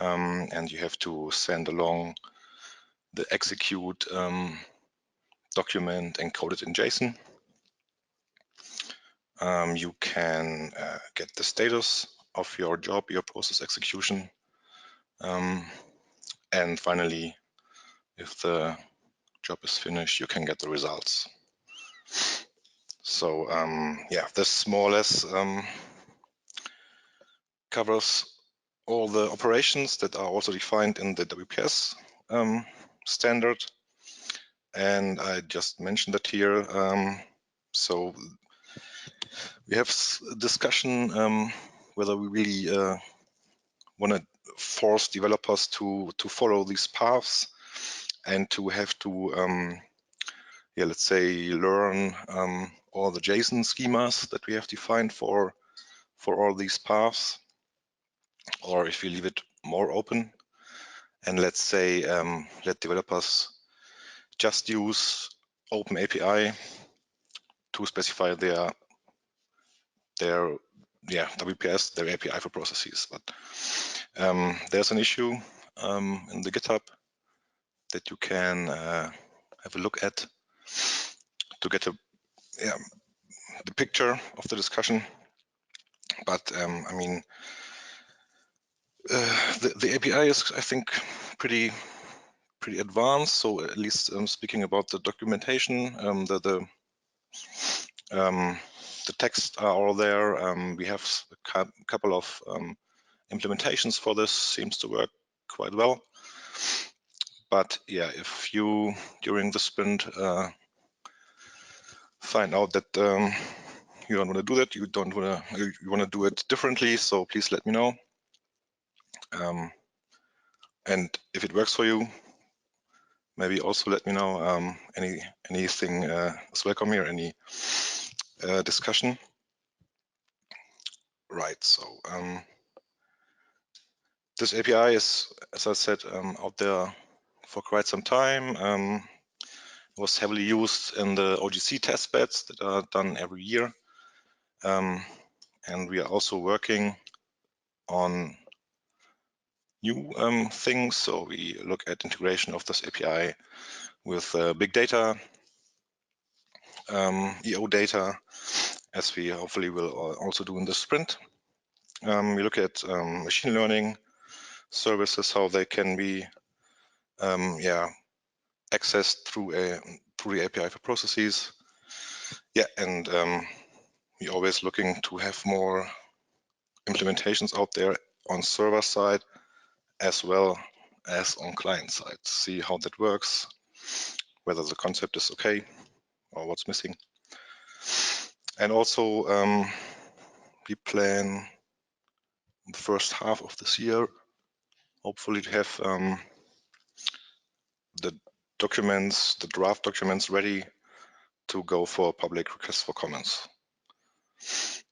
and you have to send along the execute document encoded in JSON. You can get the status of your job, your process execution. And finally, if the job is finished, you can get the results. So yeah, this more or less covers all the operations that are also defined in the WPS standard. And I just mentioned that here. So we have a discussion whether we really want to force developers to follow these paths and to have to, yeah, let's say, learn all the JSON schemas that we have defined for all these paths, or if we leave it more open and let's say let developers just use Open API to specify their WPS, their API for processes. But there's an issue in the GitHub that you can have a look at to get the picture of the discussion. But I mean, The API is, I think, pretty advanced. So at least speaking about the documentation, the texts are all there. We have a couple of implementations for this, seems to work quite well. But yeah, if you during the sprint find out that you don't want to do that, you want to do it differently, so please let me know. And if it works for you, maybe also let me know. Anything is welcome here. Any discussion. Right. So this API is, as I said, out there for quite some time. Was heavily used in the OGC test beds that are done every year. And we are also working on new things. So we look at integration of this API with big data, EO data, as we hopefully will also do in the sprint. We look at machine learning services, how they can be accessed through the API for processes. Yeah, and we're always looking to have more implementations out there on server side as well as on client side. See how that works, whether the concept is okay or what's missing. And also we plan the first half of this year, hopefully to have the documents, the draft documents ready to go for public requests for comments.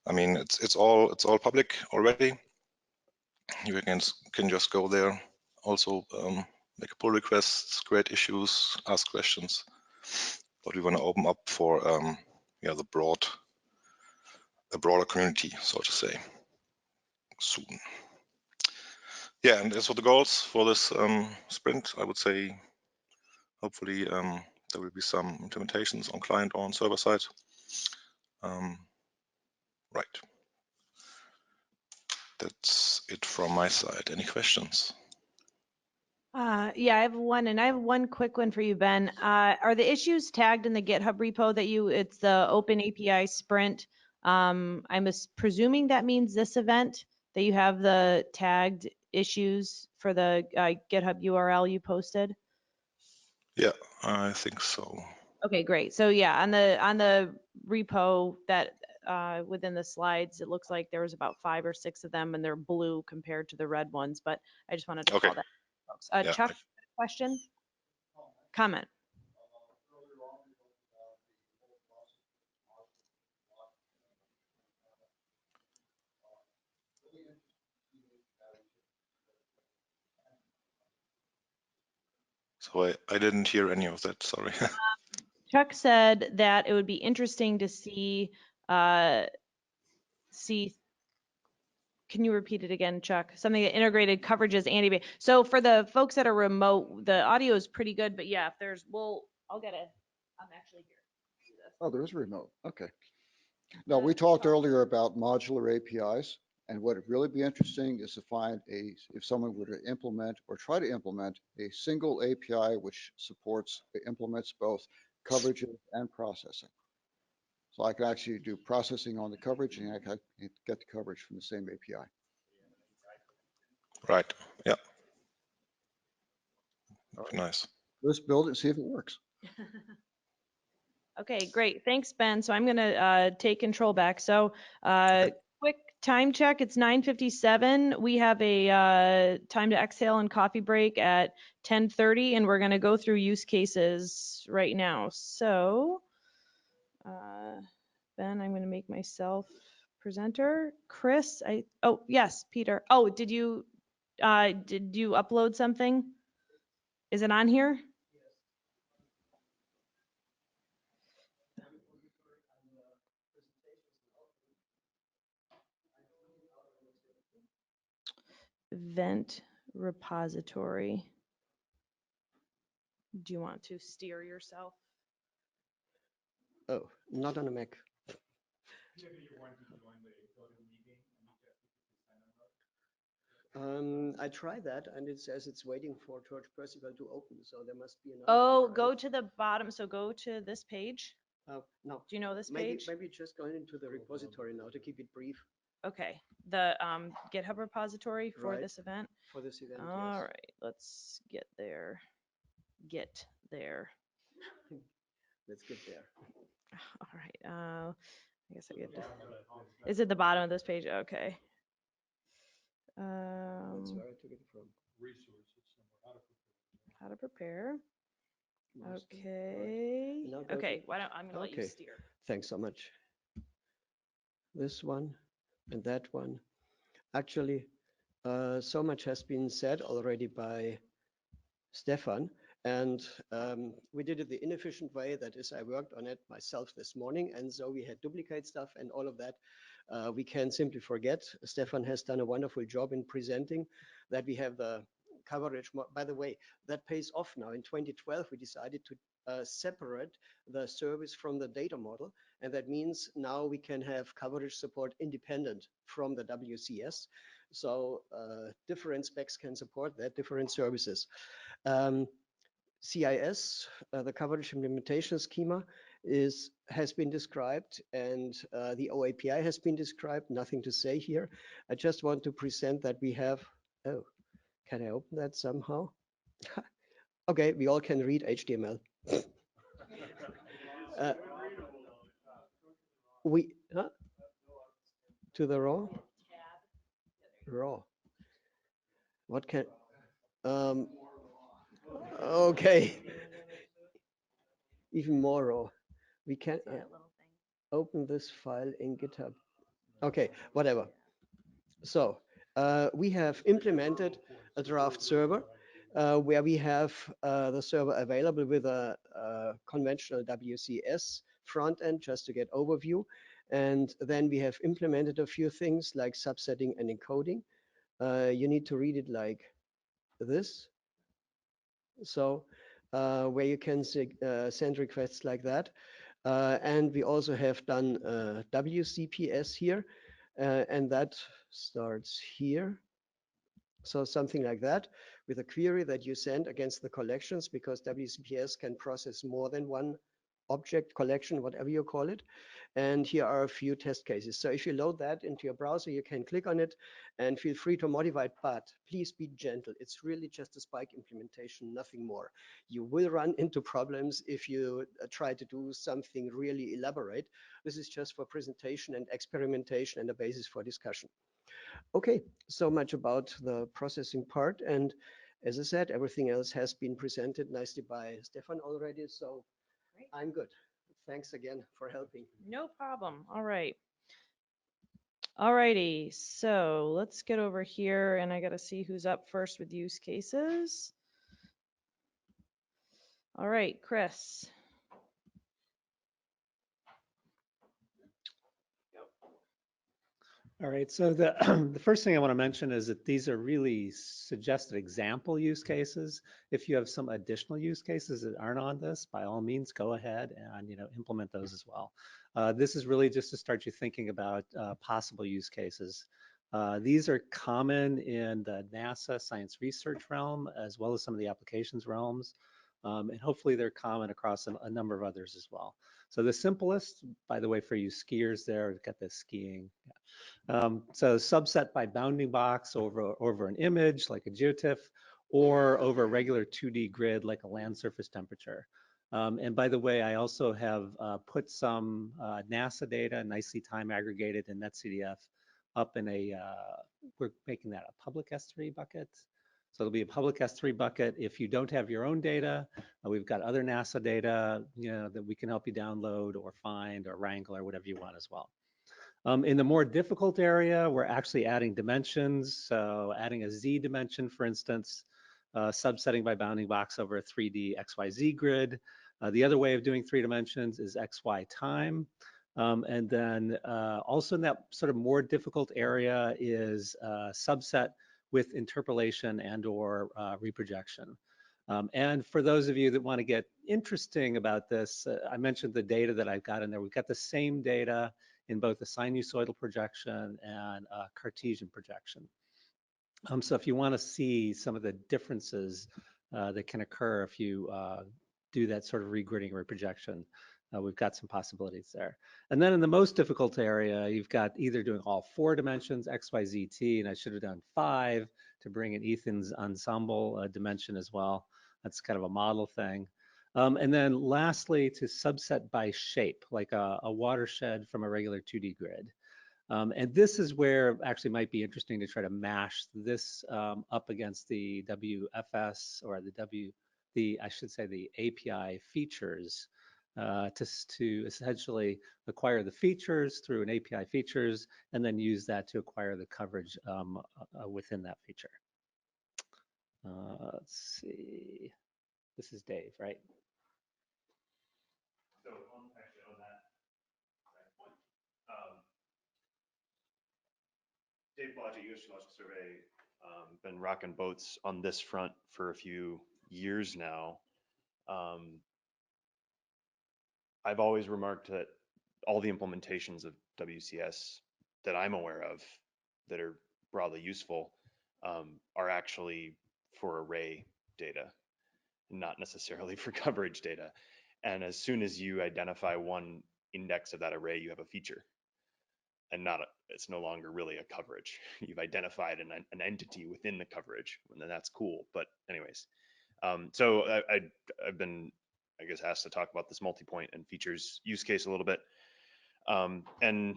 I mean, it's all public already. You can just go there, also make a pull request, create issues, ask questions. But we want to open up for the broader community, so to say, soon. Yeah, and as for the goals for this sprint, I would say hopefully there will be some implementations on client or on server side. Right. That's it from my side. Any questions? Yeah, I have one, and I have one quick one for you, Ben. Are the issues tagged in the GitHub repo that it's the Open API Sprint? I'm presuming that means this event, that you have the tagged issues for the GitHub URL you posted? Yeah, I think so. Okay, great. So yeah, on the repo that within the slides, it looks like there was about 5 or 6 of them, and they're blue compared to the red ones. But I just wanted to call that, folks. Yeah, Chuck, question, comment. So I didn't hear any of that. Sorry. Chuck said that it would be interesting to see. Can you repeat it again, Chuck? Something that integrated coverages and so for the folks that are remote, the audio is pretty good, but yeah, if there's, I'll get it. I'm actually here. Oh, there is a remote. Okay. No, we talked earlier about modular APIs, and what would really be interesting is to find if someone were to implement or try to implement a single API which implements both coverages and processing. So I can actually do processing on the coverage, and I can get the coverage from the same API. Right. Yeah. Nice. Let's build it and see if it works. Okay, great. Thanks, Ben. So I'm going to take control back. So quick time check. It's 9:57. We have a time to exhale and coffee break at 10:30, and we're going to go through use cases right now. So Ben, I'm going to make myself presenter. Chris, oh, yes, Peter. Oh, did you upload something? Is it on here? Event repository. Do you want to steer yourself? Oh, not on a Mac. I tried that and it says it's waiting for George Percival to open, so there must be another Oh, URL. go to the bottom. So go to this page. No, Do you know this maybe, page? maybe just going into the repository now to keep it brief Okay, the GitHub repository for Right. this event. for this event. All Yes. right, let's get there. Get there. Let's get there. All right. I guess I get. Is it the bottom of this page? Okay. That's where I took it from. How to prepare. Mostly. Okay. Now go Okay. to- Why don't I'm gonna let you Okay. steer. Thanks so much. This one and that one. Actually, so much has been said already by Stefan, and we did it the inefficient way. That is, I worked on it myself this morning, and so we had duplicate stuff and all of that. We can simply forget. Stefan has done a wonderful job in presenting that we have the coverage. By the way, that pays off now. In 2012, we decided to separate the service from the data model, and that means now we can have coverage support independent from the WCS. So different specs can support that, different services. CIS, the coverage implementation schema, has been described, and the OAPI has been described. Nothing to say here. I just want to present that we have. Oh, can I open that somehow? Okay, we all can read HTML. We to the raw. What can? Okay. Even more raw. We can open this file in GitHub. Okay, whatever. So we have implemented a draft server where we have the server available with a conventional WCS front end, just to get overview. And then we have implemented a few things like subsetting and encoding. You need to read it like this. So where you can send requests like that. And we also have done WCPS here, and that starts here. So something like that with a query that you send against the collections, because WCPS can process more than one object collection, whatever you call it. And here are a few test cases. So if you load that into your browser, you can click on it and feel free to modify it, but please be gentle. It's really just a Spike implementation, nothing more. You will run into problems if you try to do something really elaborate. This is just for presentation and experimentation and a basis for discussion. Okay, so much about the processing part. And as I said, everything else has been presented nicely by Stefan already. So Great. I'm good. Thanks again for helping. No problem. All right. All righty. So let's get over here, and I got to see who's up first with use cases. All right, Chris. All right, so the, the first thing I want to mention is that these are really suggested example use cases. If you have some additional use cases that aren't on this, by all means, go ahead and implement those as well. This is really just to start you thinking about possible use cases. These are common in the NASA science research realm, as well as some of the applications realms. And hopefully they're common across a number of others as well. So the simplest, by the way, for you skiers there, we've got this skiing. So subset by bounding box over an image like a geotiff, or over a regular 2D grid like a land surface temperature. And by the way, I also have put some NASA data, nicely time aggregated in NetCDF, up in a, we're making that a public S3 bucket. So it'll be a public S3 bucket. If you don't have your own data, we've got other NASA data, that we can help you download or find or wrangle or whatever you want as well. In the more difficult area, we're actually adding dimensions. So adding a Z dimension, for instance, subsetting by bounding box over a 3D XYZ grid. The other way of doing 3 dimensions is XY time. And then also in that sort of more difficult area is subset with interpolation and or reprojection. And for those of you that want to get interesting about this, I mentioned the data that I've got in there. We've got the same data in both the sinusoidal projection and Cartesian projection. So if you want to see some of the differences that can occur if you do that sort of regridding or projection, we've got some possibilities there. And then in the most difficult area, you've got either doing all 4 dimensions, X, Y, Z, T, and I should have done 5 to bring in Ethan's ensemble dimension as well. That's kind of a model thing. And then lastly, to subset by shape, like a watershed from a regular 2D grid. And this is where actually might be interesting to try to mash this up against the WFS or I should say the API features to essentially acquire the features through an API features and then use that to acquire the coverage within that feature. Let's see. This is Dave, right? So actually on that point, Dave Blodgett, US Geological Survey, been rocking boats on this front for a few years now. I've always remarked that all the implementations of WCS that I'm aware of that are broadly useful are actually for array data, not necessarily for coverage data. And as soon as you identify one index of that array, you have a feature, and it's no longer really a coverage. You've identified an entity within the coverage, and then that's cool. But anyways, so I've been, I guess, asked to talk about this multi-point and features use case a little bit. And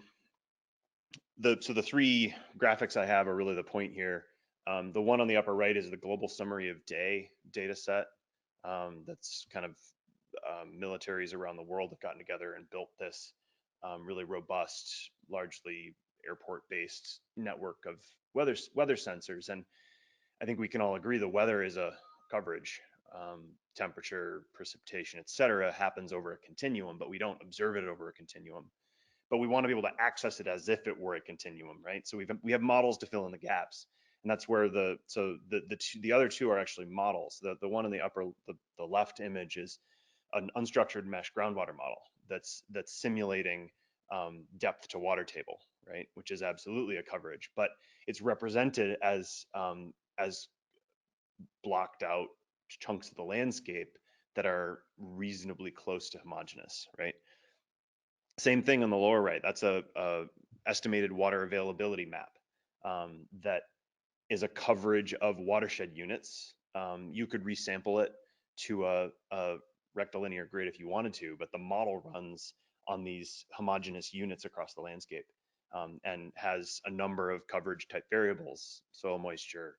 so the 3 graphics I have are really the point here. The one on the upper right is the global summary of day data set. That's kind of militaries around the world have gotten together and built this really robust, largely airport-based network of weather sensors. And I think we can all agree the weather is a coverage. Temperature, precipitation, et cetera, happens over a continuum, but we don't observe it over a continuum. But we want to be able to access it as if it were a continuum, right? So we have models to fill in the gaps, and that's where the other 2 are actually models. The one in the upper, the left image is an unstructured mesh groundwater model that's simulating depth to water table, right? Which is absolutely a coverage, but it's represented as blocked out chunks of the landscape that are reasonably close to homogeneous, right? Same thing on the lower right. That's a estimated water availability map that is a coverage of watershed units. You could resample it to a rectilinear grid if you wanted to, but the model runs on these homogeneous units across the landscape and has a number of coverage type variables: soil moisture,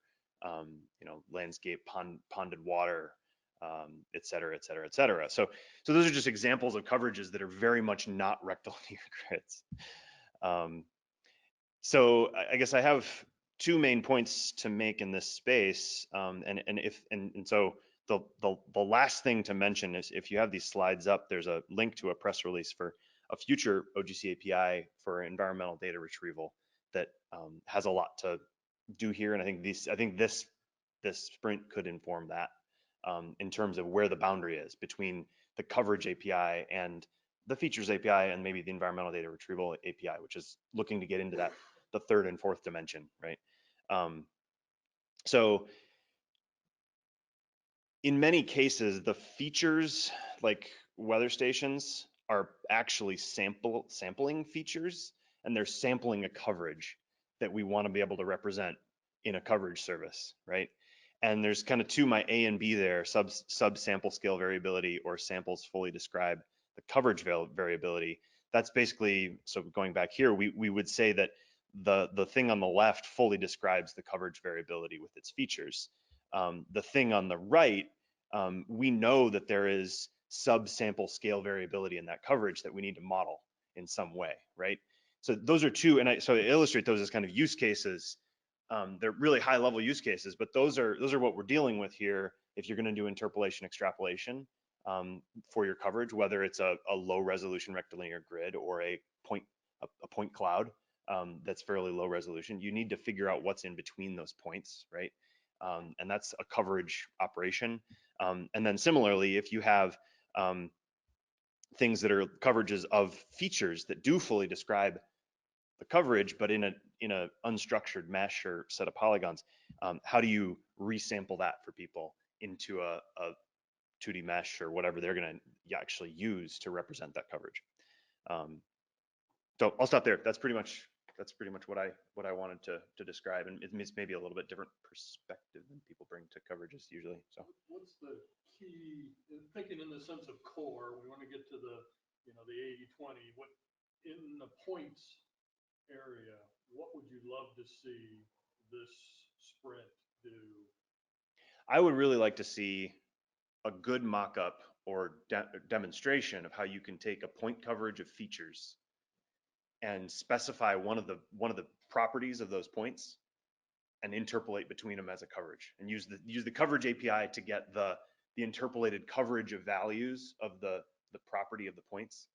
landscape, ponded water, et cetera, et cetera, et cetera. So those are just examples of coverages that are very much not rectilinear grids. So I guess I have 2 main points to make in this space, and so the last thing to mention is, if you have these slides up, there's a link to a press release for a future OGC API for environmental data retrieval that has a lot to do here, and I think this sprint could inform that in terms of where the boundary is between the coverage API and the features API and maybe the environmental data retrieval API, which is looking to get into that the 3rd and 4th dimension, right? So in many cases, the features like weather stations are actually sampling features, and they're sampling a coverage that we want to be able to represent in a coverage service, right? And there's kind of 2, my A and B there: sub-sample scale variability or samples fully describe the coverage variability. That's basically, so going back here, we would say that the thing on the left fully describes the coverage variability with its features. The thing on the right, we know that there is sub-sample scale variability in that coverage that we need to model in some way, right? So those are 2, and so I illustrate those as kind of use cases. They're really high-level use cases, but those are what we're dealing with here if you're going to do interpolation extrapolation for your coverage, whether it's a low-resolution rectilinear grid or a point cloud that's fairly low resolution. You need to figure out what's in between those points, right? And that's a coverage operation. And then similarly, if you have things that are coverages of features that do fully describe the coverage, but in a unstructured mesh or set of polygons, How do you resample that for people into a 2D mesh or whatever they're going to actually use to represent that coverage? So I'll stop there. That's pretty much what I wanted to describe, and it's maybe a little bit different perspective than people bring to coverages usually. So What's the key, thinking in the sense of core, we want to get to the, you know, the 80-20, what, in the points area, what would you love to see this sprint do? I would really like to see a good mock-up or demonstration of how you can take a point coverage of features and specify one of the properties of those points and interpolate between them as a coverage, and use the coverage API to get the interpolated coverage of values of the property of the points,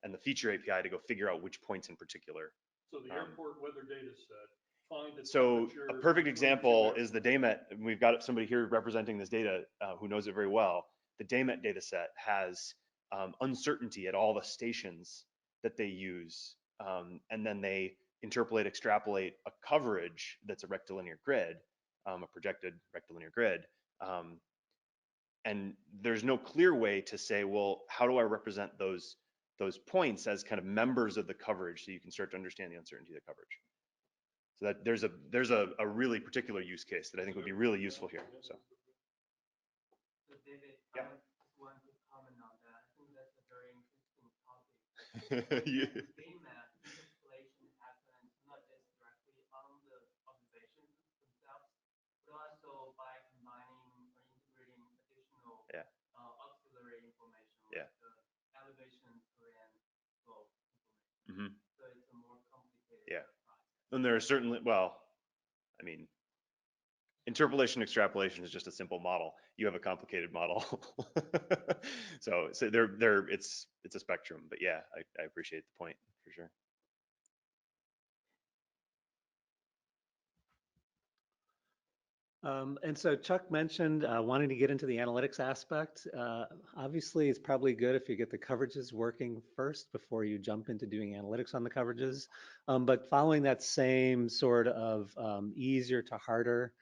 and the feature API to go figure out which points in particular. So the airport weather data set, find the So a temperature perfect between example two is the DAMET, and we've got somebody here representing this data who knows it very well. The DAMET data set has uncertainty at all the stations that they use, and then they interpolate, extrapolate a coverage that's a rectilinear grid, a projected rectilinear grid. And there's no clear way to say, well, how do I represent those points as kind of members of the coverage so you can start to understand the uncertainty of the coverage. So that there's a really particular use case that I think would be really useful here. So David, yeah. I just want to comment on that. I think that's a very interesting topic. Yeah. Game map interpolation happens not just directly on the observations themselves, but also by combining or integrating additional auxiliary information like the elevation, terrain, slope information. So it's a more complicated process. And there are certainly, well, I mean, interpolation extrapolation is just a simple model. You have a complicated model. so it's a spectrum, but yeah, I appreciate the point for sure. And so Chuck mentioned wanting to get into the analytics aspect. Obviously, it's probably good if you get the coverages working first before you jump into doing analytics on the coverages. But following that same sort of easier to harder,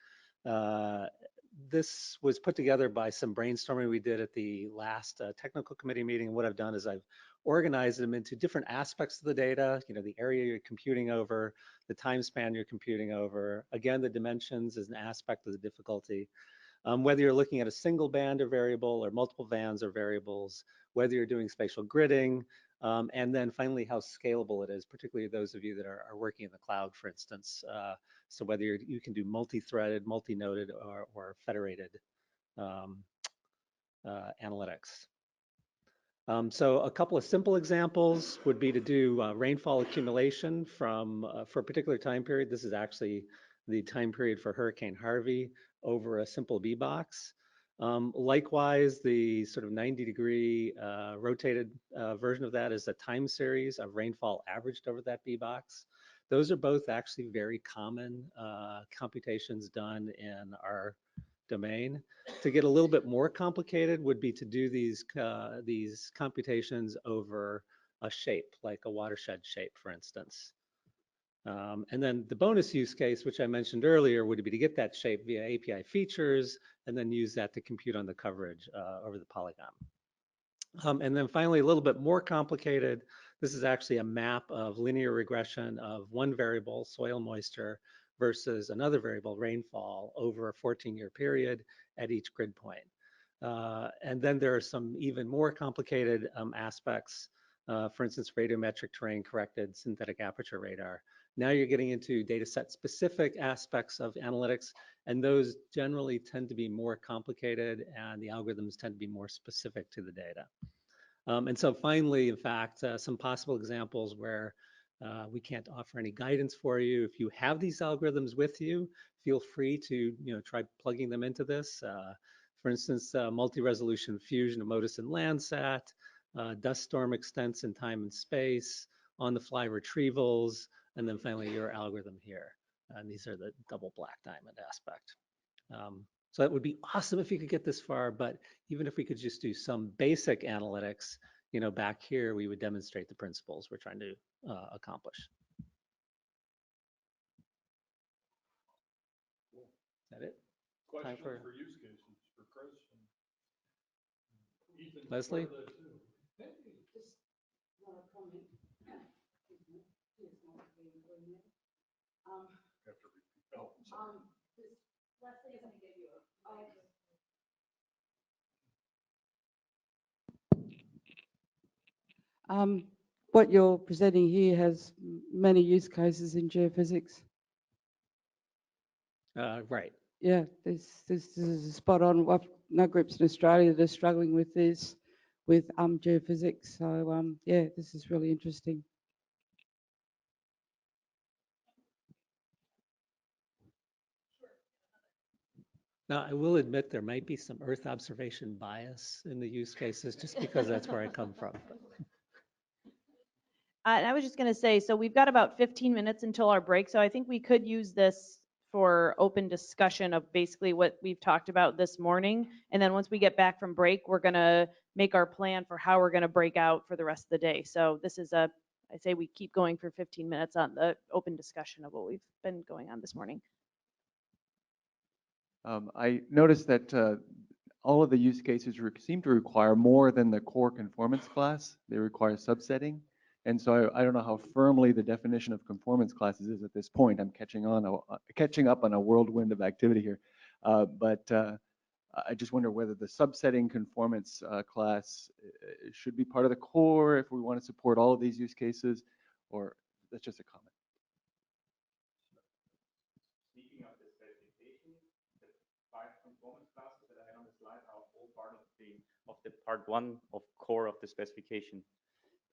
this was put together by some brainstorming we did at the last technical committee meeting. What I've done is I've organized them into different aspects of the data, you know, the area you're computing over, the time span you're computing over. Again, the dimensions is an aspect of the difficulty. Whether you're looking at a single band or variable or multiple bands or variables, whether you're doing spatial gridding, and then finally how scalable it is, particularly those of you that are working in the cloud, for instance. So whether you can do multi-threaded, multi-noded, or federated analytics. So a couple of simple examples would be to do rainfall accumulation for a particular time period. This is actually the time period for Hurricane Harvey over a simple B box. Likewise, the sort of 90-degree rotated version of that is a time series of rainfall averaged over that B box. Those are both actually very common computations done in our domain. To get a little bit more complicated would be to do these computations over a shape, like a watershed shape, for instance. And then the bonus use case, which I mentioned earlier, would be to get that shape via API features and then use that to compute on the coverage over the polygon. And then finally, a little bit more complicated, this is actually a map of linear regression of one variable, soil moisture, versus another variable, rainfall, over a 14-year period at each grid point. And then there are some even more complicated aspects, for instance, radiometric terrain corrected synthetic aperture radar. Now you're getting into data set specific aspects of analytics, and those generally tend to be more complicated, and the algorithms tend to be more specific to the data. And so finally, in fact, some possible examples where we can't offer any guidance for you. If you have these algorithms with you, feel free to try plugging them into this. For instance, multi-resolution fusion of MODIS and Landsat, dust storm extents in time and space, on-the-fly retrievals, and then finally your algorithm here. And these are the double black diamond aspect. So that would be awesome if you could get this far, but even if we could just do some basic analytics, back here, we would demonstrate the principles we're trying to accomplish. that it? Questions for- for use cases for Chris and Ethan. Leslie? part of that too. Oh, sorry. What you're presenting here has many use cases in geophysics. Right. Yeah, this is spot on. I've know groups in Australia that are struggling with this, with geophysics. So yeah, this is really interesting. Now, I will admit there might be some Earth observation bias in the use cases just because that's where I come from. And I was just going to say, so we've got about 15 minutes until our break, so I think we could use this for open discussion of basically what we've talked about this morning. And then once we get back from break, we're going to make our plan for how we're going to break out for the rest of the day. So this is I say we keep going for 15 minutes on the open discussion of what we've been going on this morning. I noticed that all of the use cases seem to require more than the core conformance class. They require subsetting. And so I don't know how firmly the definition of conformance classes is at this point. I'm catching up on a whirlwind of activity here. But I just wonder whether the subsetting conformance class should be part of the core if we want to support all of these use cases, or that's just a comment. Speaking of the specification, the 5 conformance classes that I had on the slide are all part of the part 1 of core of the specification.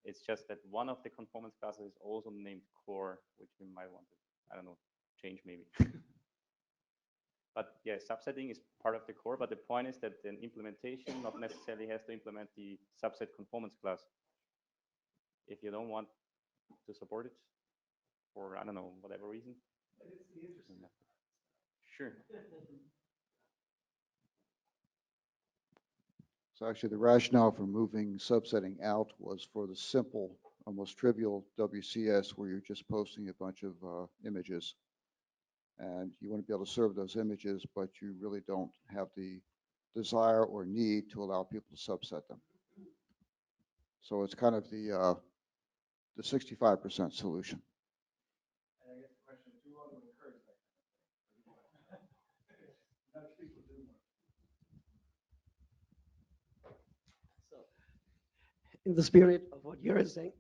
It's just that one of the conformance classes is also named core, which we might want to, I don't know, change maybe. But yeah, subsetting is part of the core, but the point is that an implementation not necessarily has to implement the subset conformance class. If you don't want to support it for, I don't know, whatever reason. But it's the interesting. Sure. So actually the rationale for moving subsetting out was for the simple, almost trivial WCS where you're just posting a bunch of images. And you want to be able to serve those images, but you really don't have the desire or need to allow people to subset them. So it's kind of the 65% solution. And I guess the question is, who ought to encourage that kind of thing? Most people do more. So, in the spirit of what you're saying,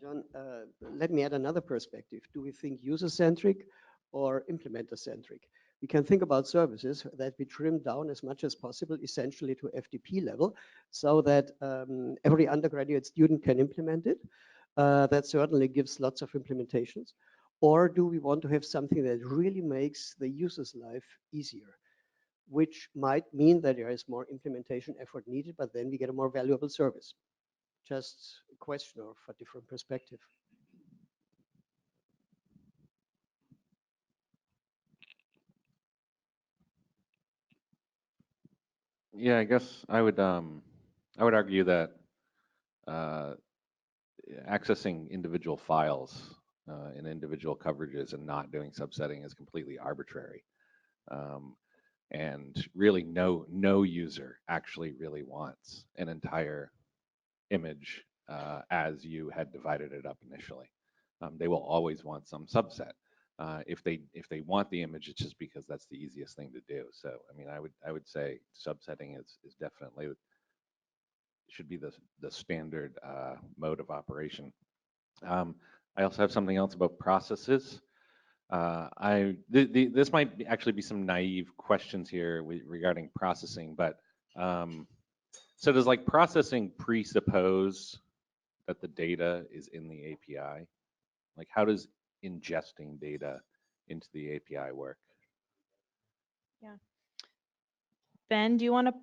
John, let me add another perspective. Do we think user-centric or implementer-centric? We can think about services that we trim down as much as possible, essentially to FTP level, so that every undergraduate student can implement it. That certainly gives lots of implementations. Or do we want to have something that really makes the user's life easier, which might mean that there is more implementation effort needed, but then we get a more valuable service? Just a question of a different perspective. Yeah, I guess I would argue that accessing individual files in individual coverages and not doing subsetting is completely arbitrary. And really no user actually really wants an entire image as you had divided it up initially. They will always want some subset. If they want the image, it's just because that's the easiest thing to do. So I mean, I would say subsetting is definitely should be the standard mode of operation. I also have something else about processes. This might actually be some naive questions here regarding processing, but so does like processing presuppose that the data is in the API? Like how does ingesting data into the API work? Yeah. Ben, do you want to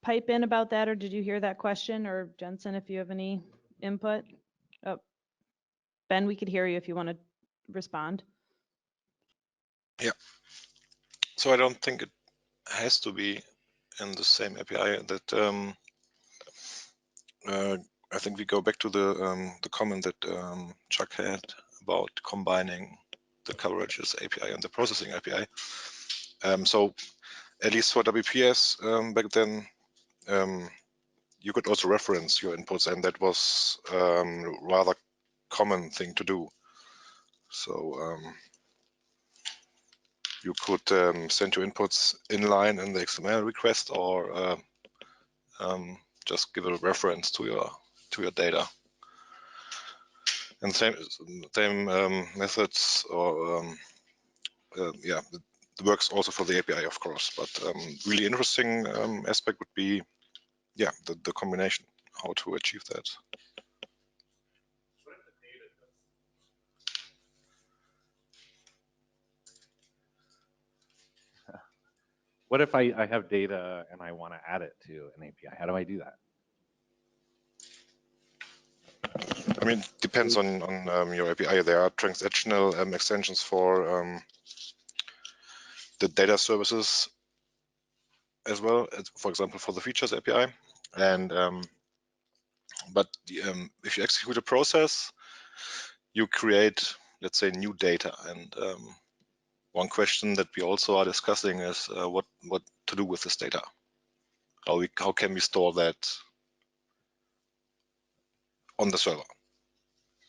pipe in about that, or did you hear that question? Or Jensen, if you have any input? Oh, Ben, we could hear you if you want to respond. Yeah. So I don't think it has to be in the same API. That I think we go back to the comment that Chuck had about combining the Coverages API and the Processing API. So at least for WPS back then, you could also reference your inputs, and that was rather common thing to do. So you could send your inputs inline in the XML request, or just give a reference to your data. And same methods, or yeah, it works also for the API, of course. But really interesting aspect would be, yeah, the combination, how to achieve that. What if I have data and I want to add it to an API? How do I do that? I mean, depends on your API. There are transactional extensions for the data services as well, for example, for the Features API. And but if you execute a process, you create, let's say, new data. And one question that we also are discussing is what to do with this data. How can we store that on the server?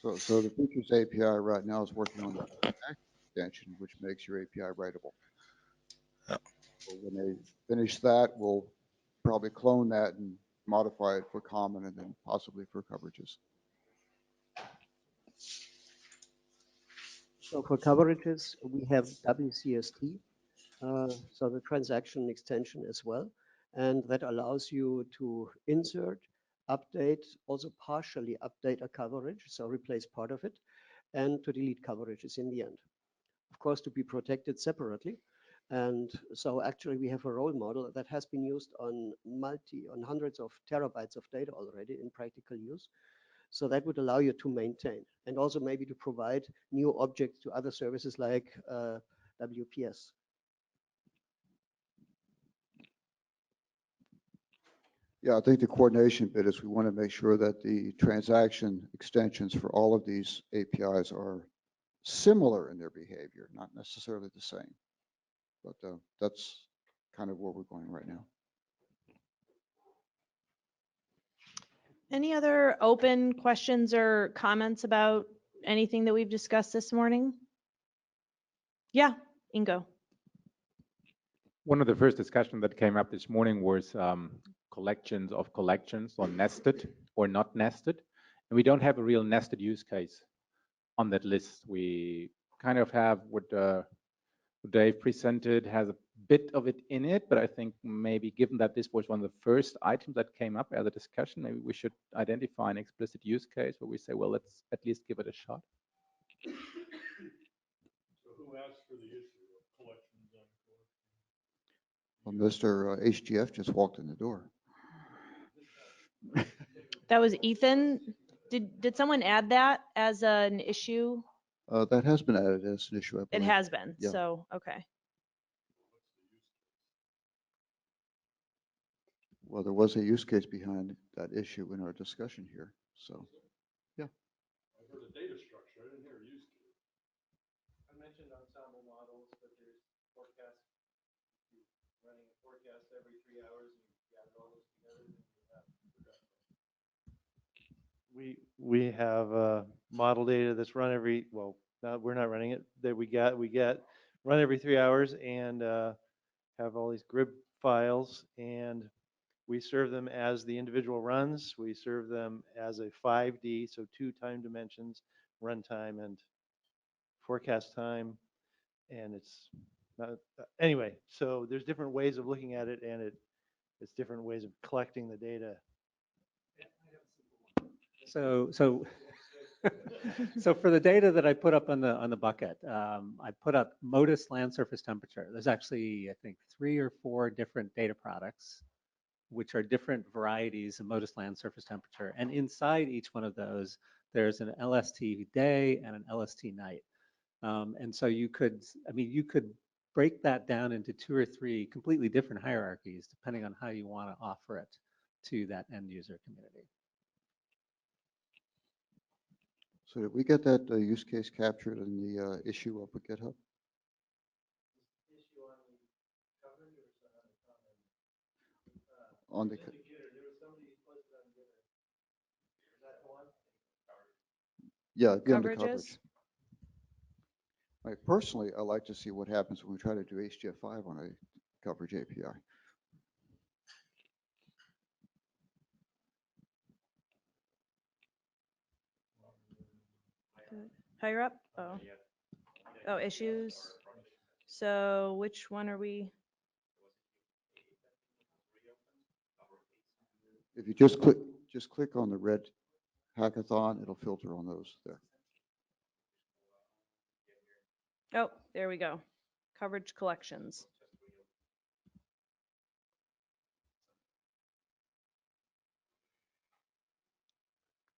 So the Features API right now is working on the extension, which makes your API writable. Yeah. So when they finish that, we'll probably clone that and modify it for common and then possibly for coverages. So for coverages, we have WCST, so the transaction extension as well. And that allows you to insert, update, also partially update a coverage, so replace part of it, and to delete coverages in the end. Of course, to be protected separately. And so actually we have a role model that has been used on hundreds of terabytes of data already in practical use. So that would allow you to maintain and also maybe to provide new objects to other services like WPS. Yeah, I think the coordination bit is we want to make sure that the transaction extensions for all of these APIs are similar in their behavior, not necessarily the same. But that's kind of where we're going right now. Any other open questions or comments about anything that we've discussed this morning? Yeah, Ingo. One of the first discussions that came up this morning was collections of collections, or nested or not nested. And we don't have a real nested use case on that list. We kind of have what Dave presented has a bit of it in it, but I think maybe given that this was one of the first items that came up as a discussion, maybe we should identify an explicit use case where we say, well, let's at least give it a shot. So who asked for the issue of collections on collections? Well, Mr. HGF just walked in the door. That was Ethan. Did someone add that as an issue? That has been added as an issue, I believe. It has been, Yeah. so, okay. Well, there was a use case behind that issue in our discussion here, so, yeah. I heard a data structure, I didn't hear a use case. I mentioned ensemble models, but there's forecast, running a forecast every 3 hours, and you gather all those together, and you have production. We have model data that's run every, well, we're not running it, that we get run every 3 hours, and have all these grid files, and we serve them as the individual runs. We serve them as a 5D, so 2 time dimensions, runtime and forecast time. And it's not, anyway, so there's different ways of looking at it, and it's different ways of collecting the data. So for the data that I put up on the bucket, I put up MODIS land surface temperature. There's actually, I think, 3 or 4 different data products, which are different varieties of MODIS land surface temperature. And inside each one of those, there's an LST day and an LST night. And so you could break that down into 2 or 3 completely different hierarchies, depending on how you want to offer it to that end user community. So did we get that use case captured in the issue up at GitHub? Issue on the coverage or is that on the comment? On the, There was somebody who posted on the other. Is that the one? yeah, again, the Coverages? coverage. Personally, I like to see what happens when we try to do HDF5 on a coverage API. Higher up? Oh. Oh, issues. So which one are we? If you just click on the red hackathon, it'll filter on those there. Oh, there we go. Coverage collections.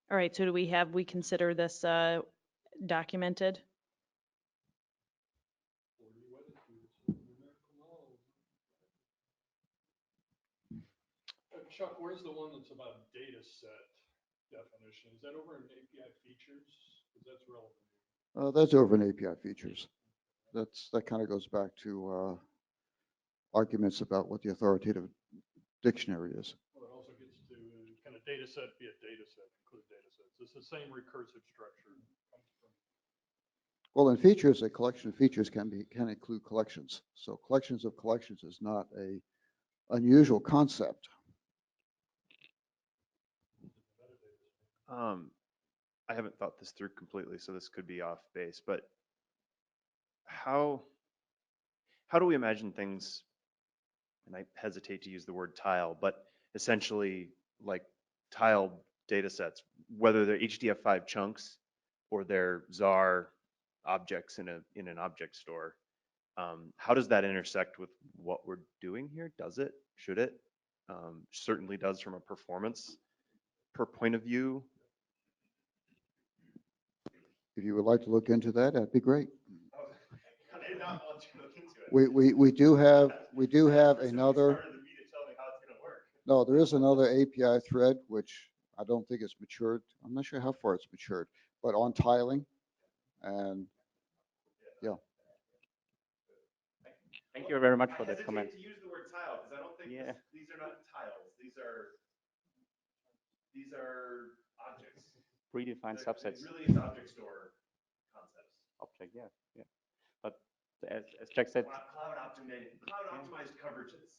All right, so do we consider this documented? Chuck, where's the one that's about data set definition? Is that over in API features? Because that's relevant. That's over in API features. That kind of goes back to arguments about what the authoritative dictionary is. Well, it also gets to kind of data set, be a data set, include data sets. It's the same recursive structure. Well, in features, a collection of features can include collections. So collections of collections is not a unusual concept. I haven't thought this through completely, so this could be off base, but how do we imagine things, and I hesitate to use the word tile, but essentially like tile data sets, whether they're HDF5 chunks or they're ZAR objects in an object store. How does that intersect with what we're doing here? Does it? Should it? Certainly does from a performance per point of view. If you would like to look into that, that'd be great. We do have another. No, there is another API thread, which I don't think it's matured. I'm not sure how far it's matured, but on tiling and yeah. Thank you very much for that comment. To use the word tile because I don't think these are not tiles. These are objects. Predefined subsets. It really is object store concepts. Object, yeah. But as Jack said, cloud optimized coverages.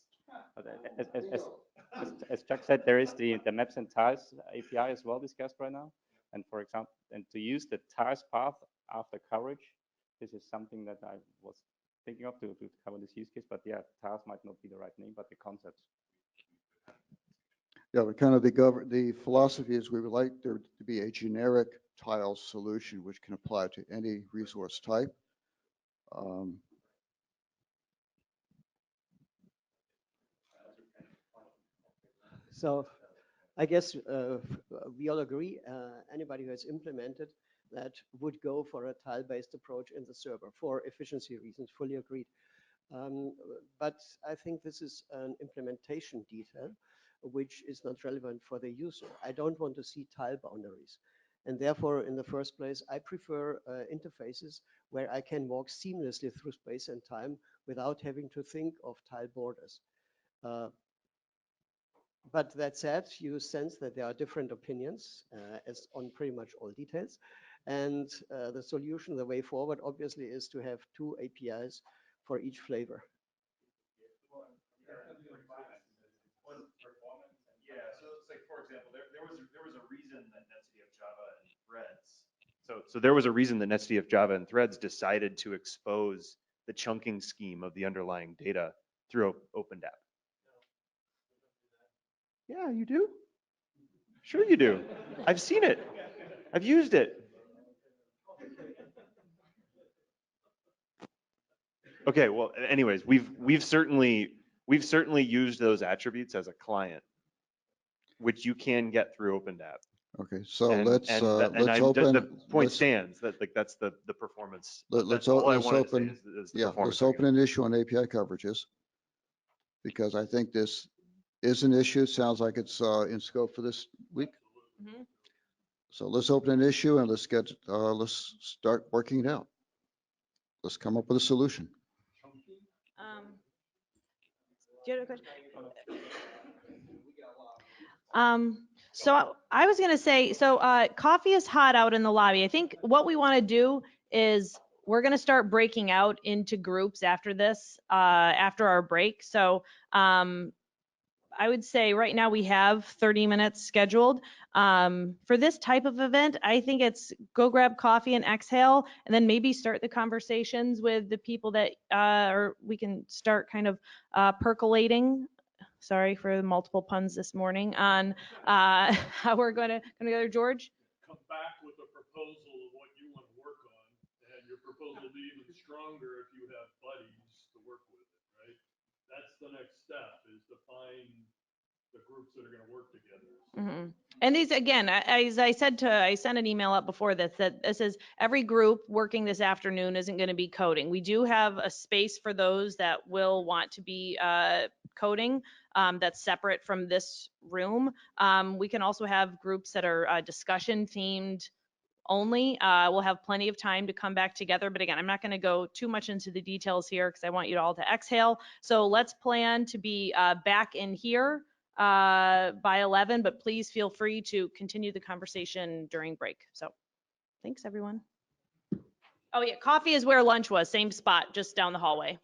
As Jack said, there is the maps and tiles API as well discussed right now. And for example, and to use the tiles path after coverage, this is something that I was thinking of to cover this use case. But yeah, tiles might not be the right name, but the concepts. Yeah, but kind of the philosophy is we would like there to be a generic tile solution which can apply to any resource type. So I guess we all agree, anybody who has implemented that would go for a tile-based approach in the server for efficiency reasons, fully agreed. But I think this is an implementation detail which is not relevant for the user. I don't want to see tile boundaries. And therefore, in the first place, I prefer interfaces where I can walk seamlessly through space and time without having to think of tile borders. But that said, you sense that there are different opinions as on pretty much all details. And the solution, the way forward, obviously, is to have 2 APIs for each flavor. Yeah, so it's like, for example, there was a reason that NetCDF Java and Threads. So there was a reason that NetCDF Java and Threads decided to expose the chunking scheme of the underlying data through OpenDAP. Yeah, you do. Sure you do. I've seen it. I've used it. Okay, well, anyways, we've certainly used those attributes as a client, which you can get through OpenDAP. Okay, so let's open. The point stands that like that's the performance. Let's open an issue on API coverages because I think this is an issue. Sounds like it's in scope for this week. Mm-hmm. So let's open an issue and let's start working it out. Let's come up with a solution. Do you have a question? So I was gonna say, coffee is hot out in the lobby. I think what we want to do is we're gonna start breaking out into groups after this, after our break. So I would say right now we have 30 minutes scheduled. For this type of event, I think it's go grab coffee and exhale, and then maybe start the conversations with the people that, or we can start kind of percolating. Sorry for the multiple puns this morning on how we're going to come together. George? Come back with a proposal of what you want to work on, and your proposal will be even stronger if you have buddies to work with it, right? That's the next step, is to find the groups that are going to work together. Mm-hmm. And these, again, as I said I sent an email out before this, that this is every group working this afternoon isn't going to be coding. We do have a space for those that will want to be coding that's separate from this room. We can also have groups that are discussion themed only. We'll have plenty of time to come back together. But again, I'm not going to go too much into the details here because I want you all to exhale. So let's plan to be back in here by 11, but please feel free to continue the conversation during break. So thanks, everyone. Oh yeah, coffee is where lunch was, same spot, just down the hallway.